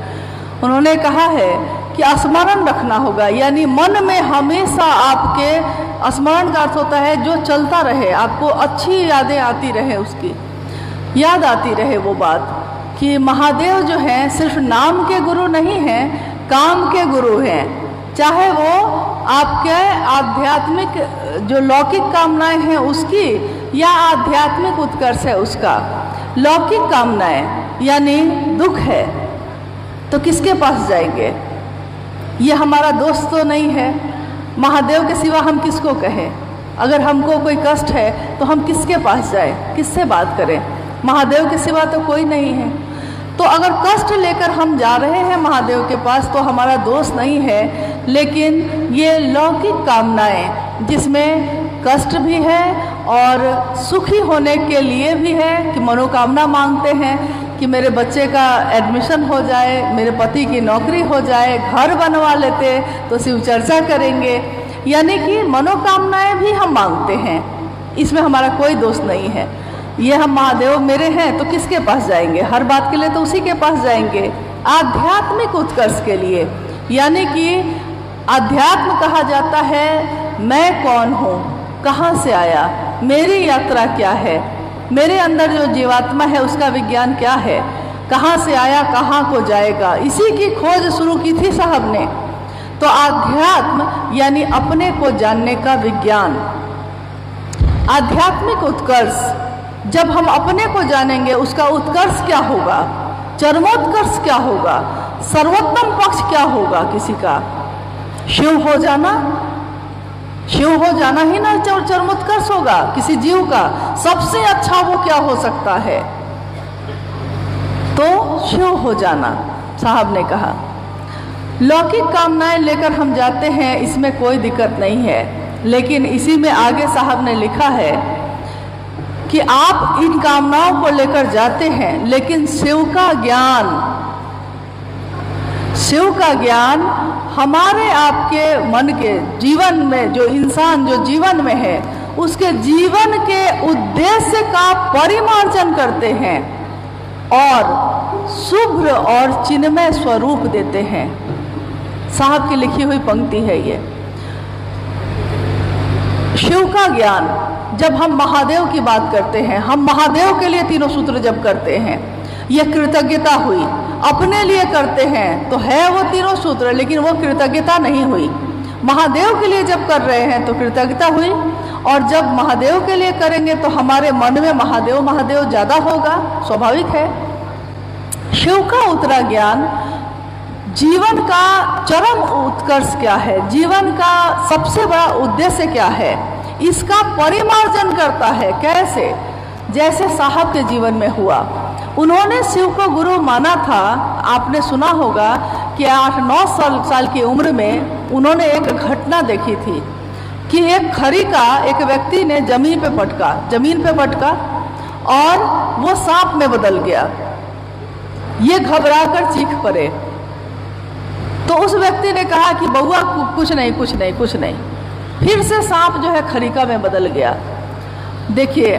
उन्होंने कहा है कि स्मरण रखना होगा, यानी मन में हमेशा आपके, स्मरण का अर्थ होता है जो चलता रहे, आपको अच्छी यादें आती रहे, उसकी याद आती रहे वो बात कि महादेव जो हैं सिर्फ नाम के गुरु नहीं हैं, काम के गुरु हैं। चाहे वो आपके आध्यात्मिक जो लौकिक कामनाएं हैं उसकी या आध्यात्मिक उत्कर्ष है उसका। लौकिक कामनाएं यानी दुख है तो किसके पास जाएंगे? ये हमारा दोस्त तो नहीं है। महादेव के सिवा हम किसको कहें? अगर हमको कोई कष्ट है तो हम किसके पास जाएं, किससे बात करें? महादेव के सिवा तो कोई नहीं है। तो अगर कष्ट लेकर हम जा रहे हैं महादेव के पास तो हमारा दोष नहीं है, लेकिन ये लौकिक कामनाएं जिसमें कष्ट भी है और सुखी होने के लिए भी है कि मनोकामना मांगते हैं कि मेरे बच्चे का एडमिशन हो जाए, मेरे पति की नौकरी हो जाए, घर बनवा लेते तो शिव चर्चा करेंगे, यानी कि मनोकामनाएं भी हम मांगते हैं। इसमें हमारा कोई दोष नहीं है। ये हम महादेव मेरे हैं तो किसके पास जाएंगे? हर बात के लिए तो उसी के पास जाएंगे। आध्यात्मिक उत्कर्ष के लिए, यानी कि अध्यात्म कहा जाता है मैं कौन हूँ, कहाँ से आया, मेरी यात्रा क्या है, मेरे अंदर जो जीवात्मा है उसका विज्ञान क्या है, कहाँ से आया कहाँ को जाएगा, इसी की खोज शुरू की थी साहब ने। तो आध्यात्म यानी अपने को जानने का विज्ञान। आध्यात्मिक उत्कर्ष, जब हम अपने को जानेंगे उसका उत्कर्ष क्या होगा, चरमोत्कर्ष क्या होगा, सर्वोत्तम पक्ष क्या होगा किसी का? शिव हो जाना। शिव हो जाना ही ना चरमोत्कर्ष होगा किसी जीव का। सबसे अच्छा वो क्या हो सकता है? तो शिव हो जाना, साहब ने कहा। लौकिक कामनाएं लेकर हम जाते हैं, इसमें कोई दिक्कत नहीं है, लेकिन इसी में आगे साहब ने लिखा है कि आप इन कामनाओं को लेकर जाते हैं, लेकिन शिव का ज्ञान हमारे आपके मन के जीवन में, जो इंसान जो जीवन में है उसके जीवन के उद्देश्य का परिमार्जन करते हैं और शुभ्र और चिन्मय स्वरूप देते हैं। साहब की लिखी हुई पंक्ति है ये। शिव का ज्ञान, जब हम महादेव की बात करते हैं, हम महादेव के लिए तीनों सूत्र जब करते हैं, यह कृतज्ञता हुई। अपने लिए करते हैं तो है वो तीनों सूत्र, लेकिन वो कृतज्ञता नहीं हुई। महादेव के लिए जब कर रहे हैं तो कृतज्ञता हुई, और जब महादेव के लिए करेंगे तो हमारे मन में महादेव महादेव ज़्यादा होगा, स्वाभाविक है। शिव का उतरा ज्ञान जीवन का चरम उत्कर्ष क्या है, जीवन का सबसे बड़ा उद्देश्य क्या है, इसका परिमार्जन करता है। कैसे? जैसे साहब के जीवन में हुआ, उन्होंने शिव को गुरु माना था। आपने सुना होगा कि 8-9 साल की उम्र में उन्होंने एक घटना देखी थी कि एक खरी का एक व्यक्ति ने जमीन पे पटका और वो सांप में बदल गया। ये घबराकर चीख पड़े। तो उस व्यक्ति ने कहा कि बउआ कुछ नहीं। फिर से सांप जो है खरीका में बदल गया। देखिए,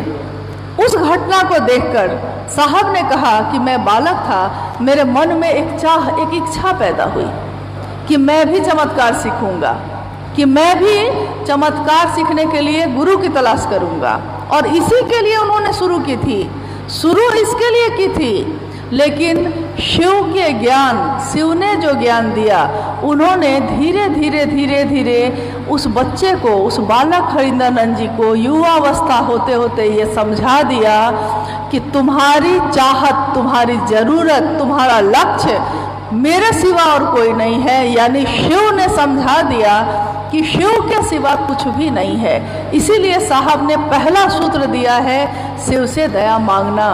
उस घटना को देखकर साहब ने कहा कि मैं बालक था, मेरे मन में एक इच्छा पैदा हुई कि मैं भी चमत्कार सीखूंगा, कि मैं भी चमत्कार सीखने के लिए गुरु की तलाश करूंगा। और इसी के लिए उन्होंने शुरू इसके लिए की थी। लेकिन शिव ने जो ज्ञान दिया, उन्होंने धीरे धीरे उस बच्चे को, उस बालक हरिंद्रानंद जी को युवावस्था होते होते ये समझा दिया कि तुम्हारी चाहत, तुम्हारी जरूरत, तुम्हारा लक्ष्य मेरे सिवा और कोई नहीं है। यानी शिव ने समझा दिया कि शिव के सिवा कुछ भी नहीं है। इसीलिए साहब ने पहला सूत्र दिया है, शिव से दया मांगना।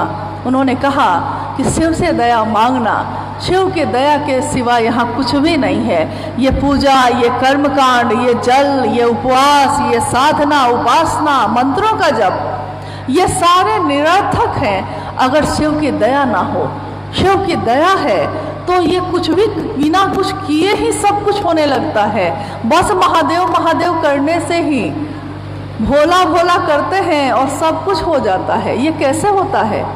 उन्होंने कहा कि शिव से दया मांगना, शिव के दया के सिवा यहाँ कुछ भी नहीं है। ये पूजा, ये कर्मकांड, ये जल, ये उपवास, ये साधना, उपासना, मंत्रों का जप, ये सारे निरर्थक हैं अगर शिव की दया ना हो। शिव की दया है तो ये कुछ भी बिना कुछ किए ही सब कुछ होने लगता है। बस महादेव महादेव करने से ही भोला भोला करते हैं और सब कुछ हो जाता है। ये कैसे होता है?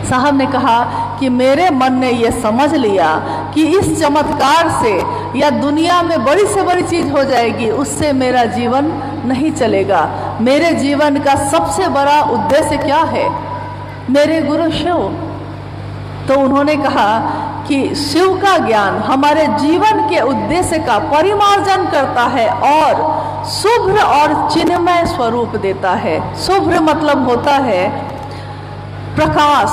साहब ने कहा कि मेरे मन ने ये समझ लिया कि इस चमत्कार से या दुनिया में बड़ी से बड़ी चीज हो जाएगी, उससे मेरा जीवन नहीं चलेगा। मेरे जीवन का सबसे बड़ा उद्देश्य क्या है? मेरे गुरु शिव। तो उन्होंने कहा कि शिव का ज्ञान हमारे जीवन के उद्देश्य का परिमार्जन करता है और शुभ्र और चिन्मय स्वरूप देता है। शुभ्र मतलब होता है प्रकाश,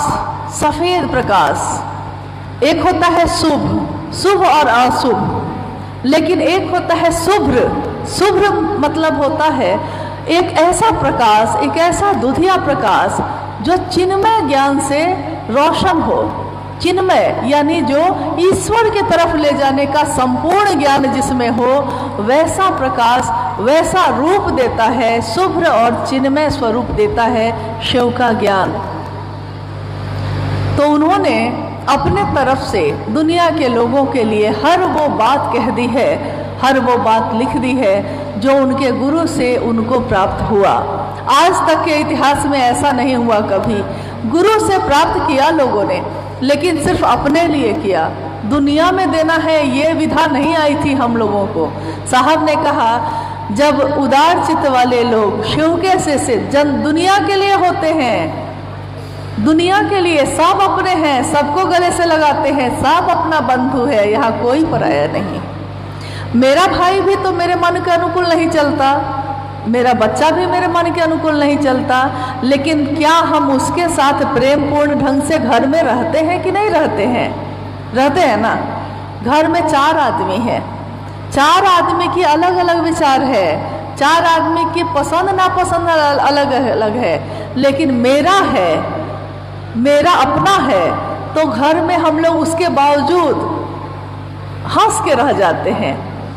सफेद प्रकाश। एक होता है शुभ और अशुभ, लेकिन एक होता है शुभ्र। शुभ्र मतलब होता है एक ऐसा प्रकाश, एक ऐसा दुधिया प्रकाश जो चिन्मय ज्ञान से रोशन हो। चिन्मय यानी जो ईश्वर की तरफ ले जाने का संपूर्ण ज्ञान जिसमें हो, वैसा प्रकाश, वैसा रूप देता है, शुभ्र और चिन्मय स्वरूप देता है शिव का ज्ञान। तो उन्होंने अपने तरफ से दुनिया के लोगों के लिए हर वो बात कह दी है, हर वो बात लिख दी है जो उनके गुरु से उनको प्राप्त हुआ। आज तक के इतिहास में ऐसा नहीं हुआ कभी। गुरु से प्राप्त किया लोगों ने, लेकिन सिर्फ अपने लिए किया। दुनिया में देना है ये विधा नहीं आई थी हम लोगों को। साहब ने कहा जब उदार चित्त वाले लोग शिव के से जन दुनिया के लिए होते हैं, दुनिया के लिए, सब अपने हैं, सबको गले से लगाते हैं, सब अपना बंधु है, यहाँ कोई पराया नहीं। मेरा भाई भी तो मेरे मन के अनुकूल नहीं चलता, मेरा बच्चा भी मेरे मन के अनुकूल नहीं चलता, लेकिन क्या हम उसके साथ प्रेम पूर्ण ढंग से घर में रहते हैं कि नहीं रहते हैं? रहते हैं ना। घर में 4 आदमी हैं, 4 आदमी की अलग अलग विचार है, 4 आदमी की पसंद नापसंद अलग अलग है, लेकिन मेरा है, मेरा अपना है। तो घर में हम लोग उसके बावजूद हंस के रह जाते हैं।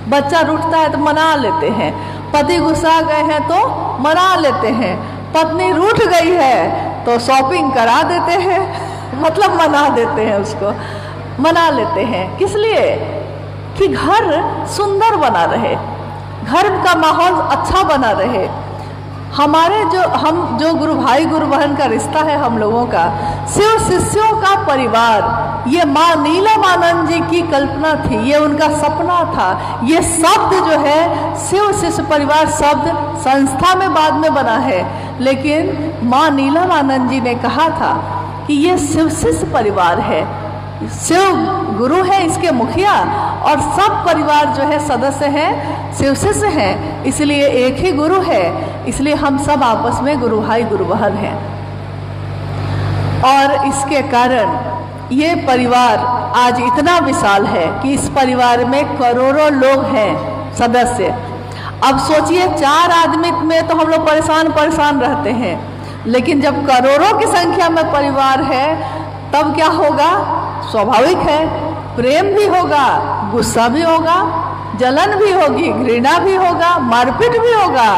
बच्चा रूठता है तो मना लेते हैं, पति गुस्सा गए हैं तो मना लेते हैं, पत्नी रूठ गई है तो शॉपिंग करा देते हैं, मतलब मना देते हैं, उसको मना लेते हैं। किस लिए? कि घर सुंदर बना रहे, घर का माहौल अच्छा बना रहे। हमारे हम जो गुरु भाई गुरु बहन का रिश्ता है हम लोगों का, शिव शिष्यों का परिवार, ये माँ नीलमानंद जी की कल्पना थी, ये उनका सपना था। ये शब्द जो है शिव शिष्य परिवार शब्द संस्था में बाद में बना है, लेकिन माँ नीलमानंद जी ने कहा था कि ये शिव शिष्य परिवार है, शिव गुरु है इसके मुखिया, और सब परिवार जो है सदस्य हैं शिव शिष्य हैं, इसलिए एक ही गुरु है, इसलिए हम सब आपस में गुरु भाई गुरु बहन हैं। और इसके कारण ये परिवार आज इतना विशाल है कि इस परिवार में करोड़ों लोग हैं सदस्य। अब सोचिए 4 आदमी में तो हम लोग परेशान रहते हैं, लेकिन जब करोड़ों की संख्या में परिवार है तब क्या होगा? स्वाभाविक है, प्रेम भी होगा, गुस्सा भी होगा, जलन भी होगी, घृणा भी होगा, मारपीट भी होगा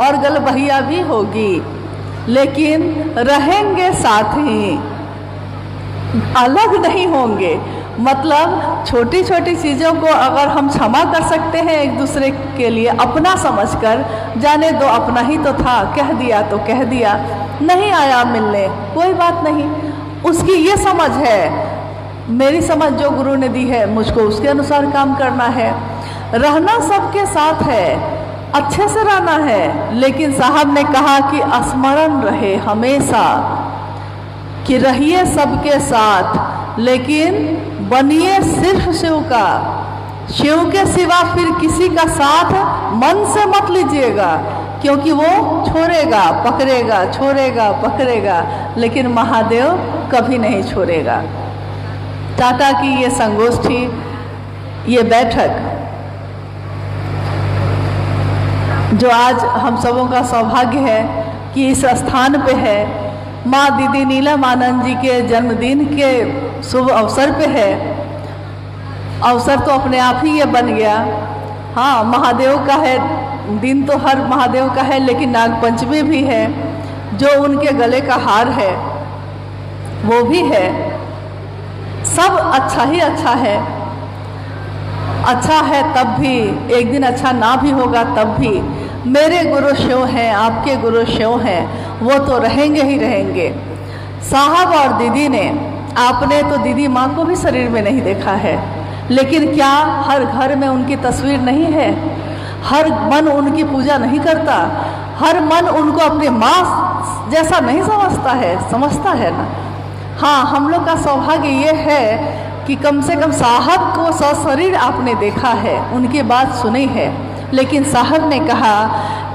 और गलबहिया भी होगी, लेकिन रहेंगे साथ ही, अलग नहीं होंगे। मतलब छोटी छोटी चीज़ों को अगर हम क्षमा कर सकते हैं एक दूसरे के लिए अपना समझकर, जाने दो अपना ही तो था, कह दिया तो कह दिया, नहीं आया मिलने कोई बात नहीं, उसकी ये समझ है, मेरी समझ जो गुरु ने दी है मुझको उसके अनुसार काम करना है। रहना सबके साथ है, अच्छे से रहना है, लेकिन साहब ने कहा कि स्मरण रहे हमेशा कि रहिए सबके साथ, लेकिन बनिए सिर्फ शिव का, शिव के सिवा फिर किसी का साथ मन से मत लीजिएगा, क्योंकि वो छोड़ेगा पकड़ेगा, छोड़ेगा पकड़ेगा, लेकिन महादेव कभी नहीं छोड़ेगा। टाटा की ये संगोष्ठी, ये बैठक जो आज हम सबों का सौभाग्य है कि इस स्थान पे है, माँ दीदी नीलमानंद जी के जन्मदिन के शुभ अवसर पे है। अवसर तो अपने आप ही ये बन गया, हाँ महादेव का है दिन, तो हर महादेव का है, लेकिन नागपंचमी भी है, जो उनके गले का हार है वो भी है। सब अच्छा ही अच्छा है, अच्छा है तब भी, एक दिन अच्छा ना भी होगा तब भी। मेरे गुरु शिव हैं, आपके गुरु शिव हैं, वो तो रहेंगे ही रहेंगे। साहब और दीदी ने, आपने तो दीदी माँ को भी शरीर में नहीं देखा है, लेकिन क्या हर घर में उनकी तस्वीर नहीं है? हर मन उनकी पूजा नहीं करता, हर मन उनको अपनी माँ जैसा नहीं समझता है ना। हाँ, हम लोग का सौभाग्य ये है कि कम से कम साहब को सशरीर आपने देखा है, उनकी बात सुनी है, लेकिन साहब ने कहा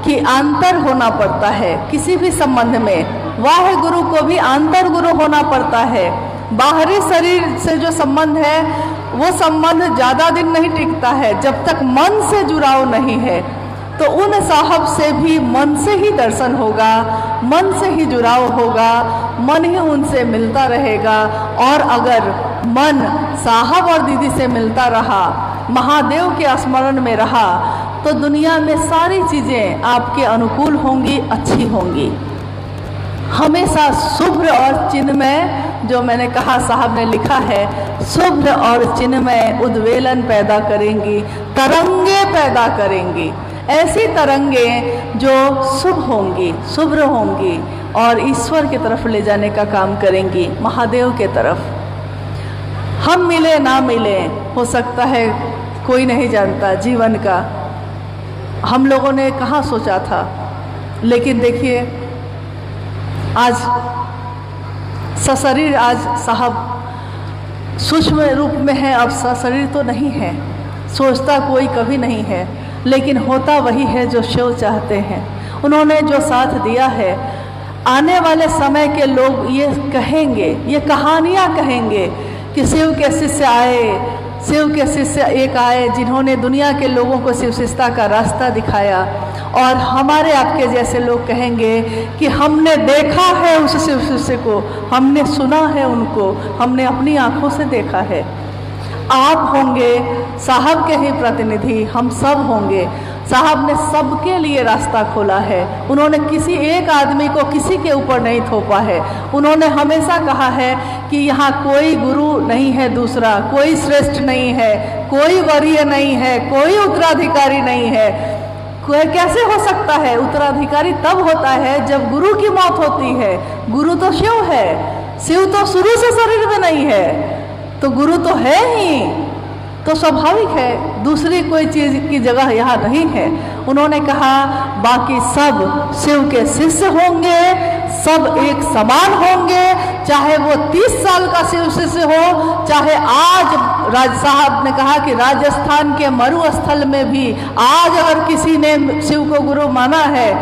कि अंतर होना पड़ता है किसी भी संबंध में। वाहे गुरु को भी अंतर गुरु होना पड़ता है। बाहरी शरीर से जो संबंध है वो संबंध ज़्यादा दिन नहीं टिकता है, जब तक मन से जुड़ाव नहीं है। तो उन साहब से भी मन से ही दर्शन होगा, मन से ही जुड़ाव होगा, मन ही उनसे मिलता रहेगा। और अगर मन साहब और दीदी से मिलता रहा, महादेव के स्मरण में रहा, तो दुनिया में सारी चीज़ें आपके अनुकूल होंगी, अच्छी होंगी। हमेशा शुभ्र और चिन्मय, जो मैंने कहा साहब ने लिखा है, शुभ्र और चिन्मय उद्वेलन पैदा करेंगी, तरंगे पैदा करेंगी। ऐसी तरंगे जो शुभ होंगी, शुभ्र होंगी और ईश्वर की तरफ ले जाने का काम करेंगी, महादेव के तरफ। हम मिले ना मिले, हो सकता है कोई नहीं जानता जीवन का, हम लोगों ने कहाँ सोचा था। लेकिन देखिए आज सशरीर, आज साहब सूक्ष्म रूप में है, अब सशरीर तो नहीं है, सोचता कोई कभी नहीं है, लेकिन होता वही है जो शिव चाहते हैं। उन्होंने जो साथ दिया है, आने वाले समय के लोग ये कहेंगे, ये कहानियाँ कहेंगे कि शिव के शिष्य आए, शिव के शिष्य एक आए जिन्होंने दुनिया के लोगों को शिव शिष्यता का रास्ता दिखाया। और हमारे आपके जैसे लोग कहेंगे कि हमने देखा है उस शिव शिष्य को, हमने सुना है उनको, हमने अपनी आँखों से देखा है। आप होंगे साहब के ही प्रतिनिधि, हम सब होंगे। साहब ने सबके लिए रास्ता खोला है, उन्होंने किसी एक आदमी को किसी के ऊपर नहीं थोपा है। उन्होंने हमेशा कहा है कि यहाँ कोई गुरु नहीं है दूसरा, कोई श्रेष्ठ नहीं है, कोई वरीय नहीं है, कोई उत्तराधिकारी नहीं है, कैसे हो सकता है? उत्तराधिकारी तब होता है जब गुरु की मौत होती है। गुरु तो शिव है, शिव तो शुरू से शरीर में नहीं है, तो गुरु तो है ही, तो स्वाभाविक है दूसरी कोई चीज की जगह यहाँ नहीं है। उन्होंने कहा बाकी सब शिव के शिष्य होंगे, सब एक समान होंगे, चाहे वो 30 साल का शिव शिष्य हो, चाहे आज राज साहब ने कहा कि राजस्थान के मरुस्थल में भी आज अगर किसी ने शिव को गुरु माना है,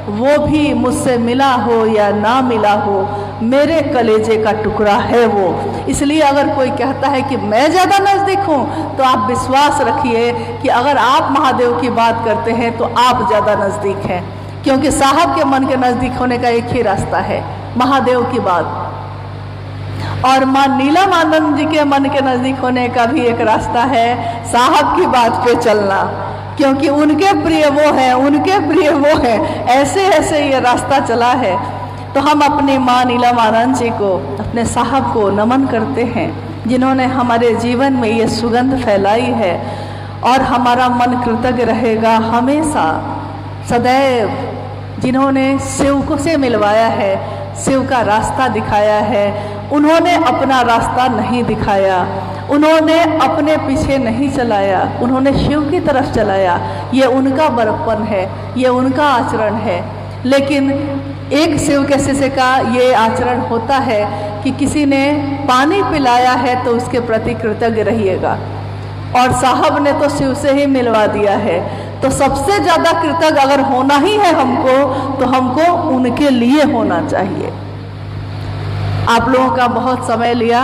वो भी मुझसे मिला हो या ना मिला हो, मेरे कलेजे का टुकड़ा है वो। इसलिए अगर कोई कहता है कि मैं ज़्यादा नज़दीक हूँ, तो आप विश्वास रखिए कि अगर आप महादेव की बात करते हैं तो आप ज़्यादा नज़दीक हैं, क्योंकि साहब के मन के नज़दीक होने का एक ही रास्ता है, महादेव की बात। और माँ नीलमानंद जी के मन के नज़दीक होने का भी एक रास्ता है, साहब की बात पे चलना, क्योंकि उनके प्रिय वो हैं, उनके प्रिय वो हैं। ऐसे ऐसे ये रास्ता चला है। तो हम अपनी माँ नीलमानंद जी को, अपने साहब को नमन करते हैं, जिन्होंने हमारे जीवन में ये सुगंध फैलाई है। और हमारा मन कृतज्ञ रहेगा हमेशा सदैव, जिन्होंने शिव को से मिलवाया है, शिव का रास्ता दिखाया है। उन्होंने अपना रास्ता नहीं दिखाया, उन्होंने अपने पीछे नहीं चलाया, उन्होंने शिव की तरफ चलाया। ये उनका बड़प्पन है, ये उनका आचरण है। लेकिन एक शिव के शिष्य का ये आचरण होता है कि किसी ने पानी पिलाया है तो उसके प्रति कृतज्ञ रहिएगा, और साहब ने तो शिव से ही मिलवा दिया है। तो सबसे ज़्यादा कृतज्ञ अगर होना ही है हमको, तो हमको उनके लिए होना चाहिए। आप लोगों का बहुत समय लिया,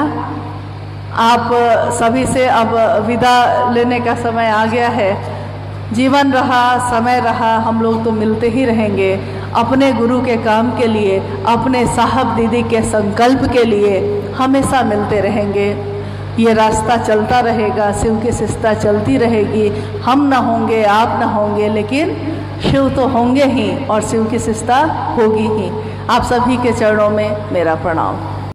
आप सभी से अब विदा लेने का समय आ गया है। जीवन रहा, समय रहा, हम लोग तो मिलते ही रहेंगे अपने गुरु के काम के लिए, अपने साहब दीदी के संकल्प के लिए हमेशा मिलते रहेंगे। ये रास्ता चलता रहेगा, शिव की शिष्टता चलती रहेगी। हम ना होंगे, आप ना होंगे, लेकिन शिव तो होंगे ही और शिव की शिष्टता होगी ही। आप सभी के चरणों में मेरा प्रणाम।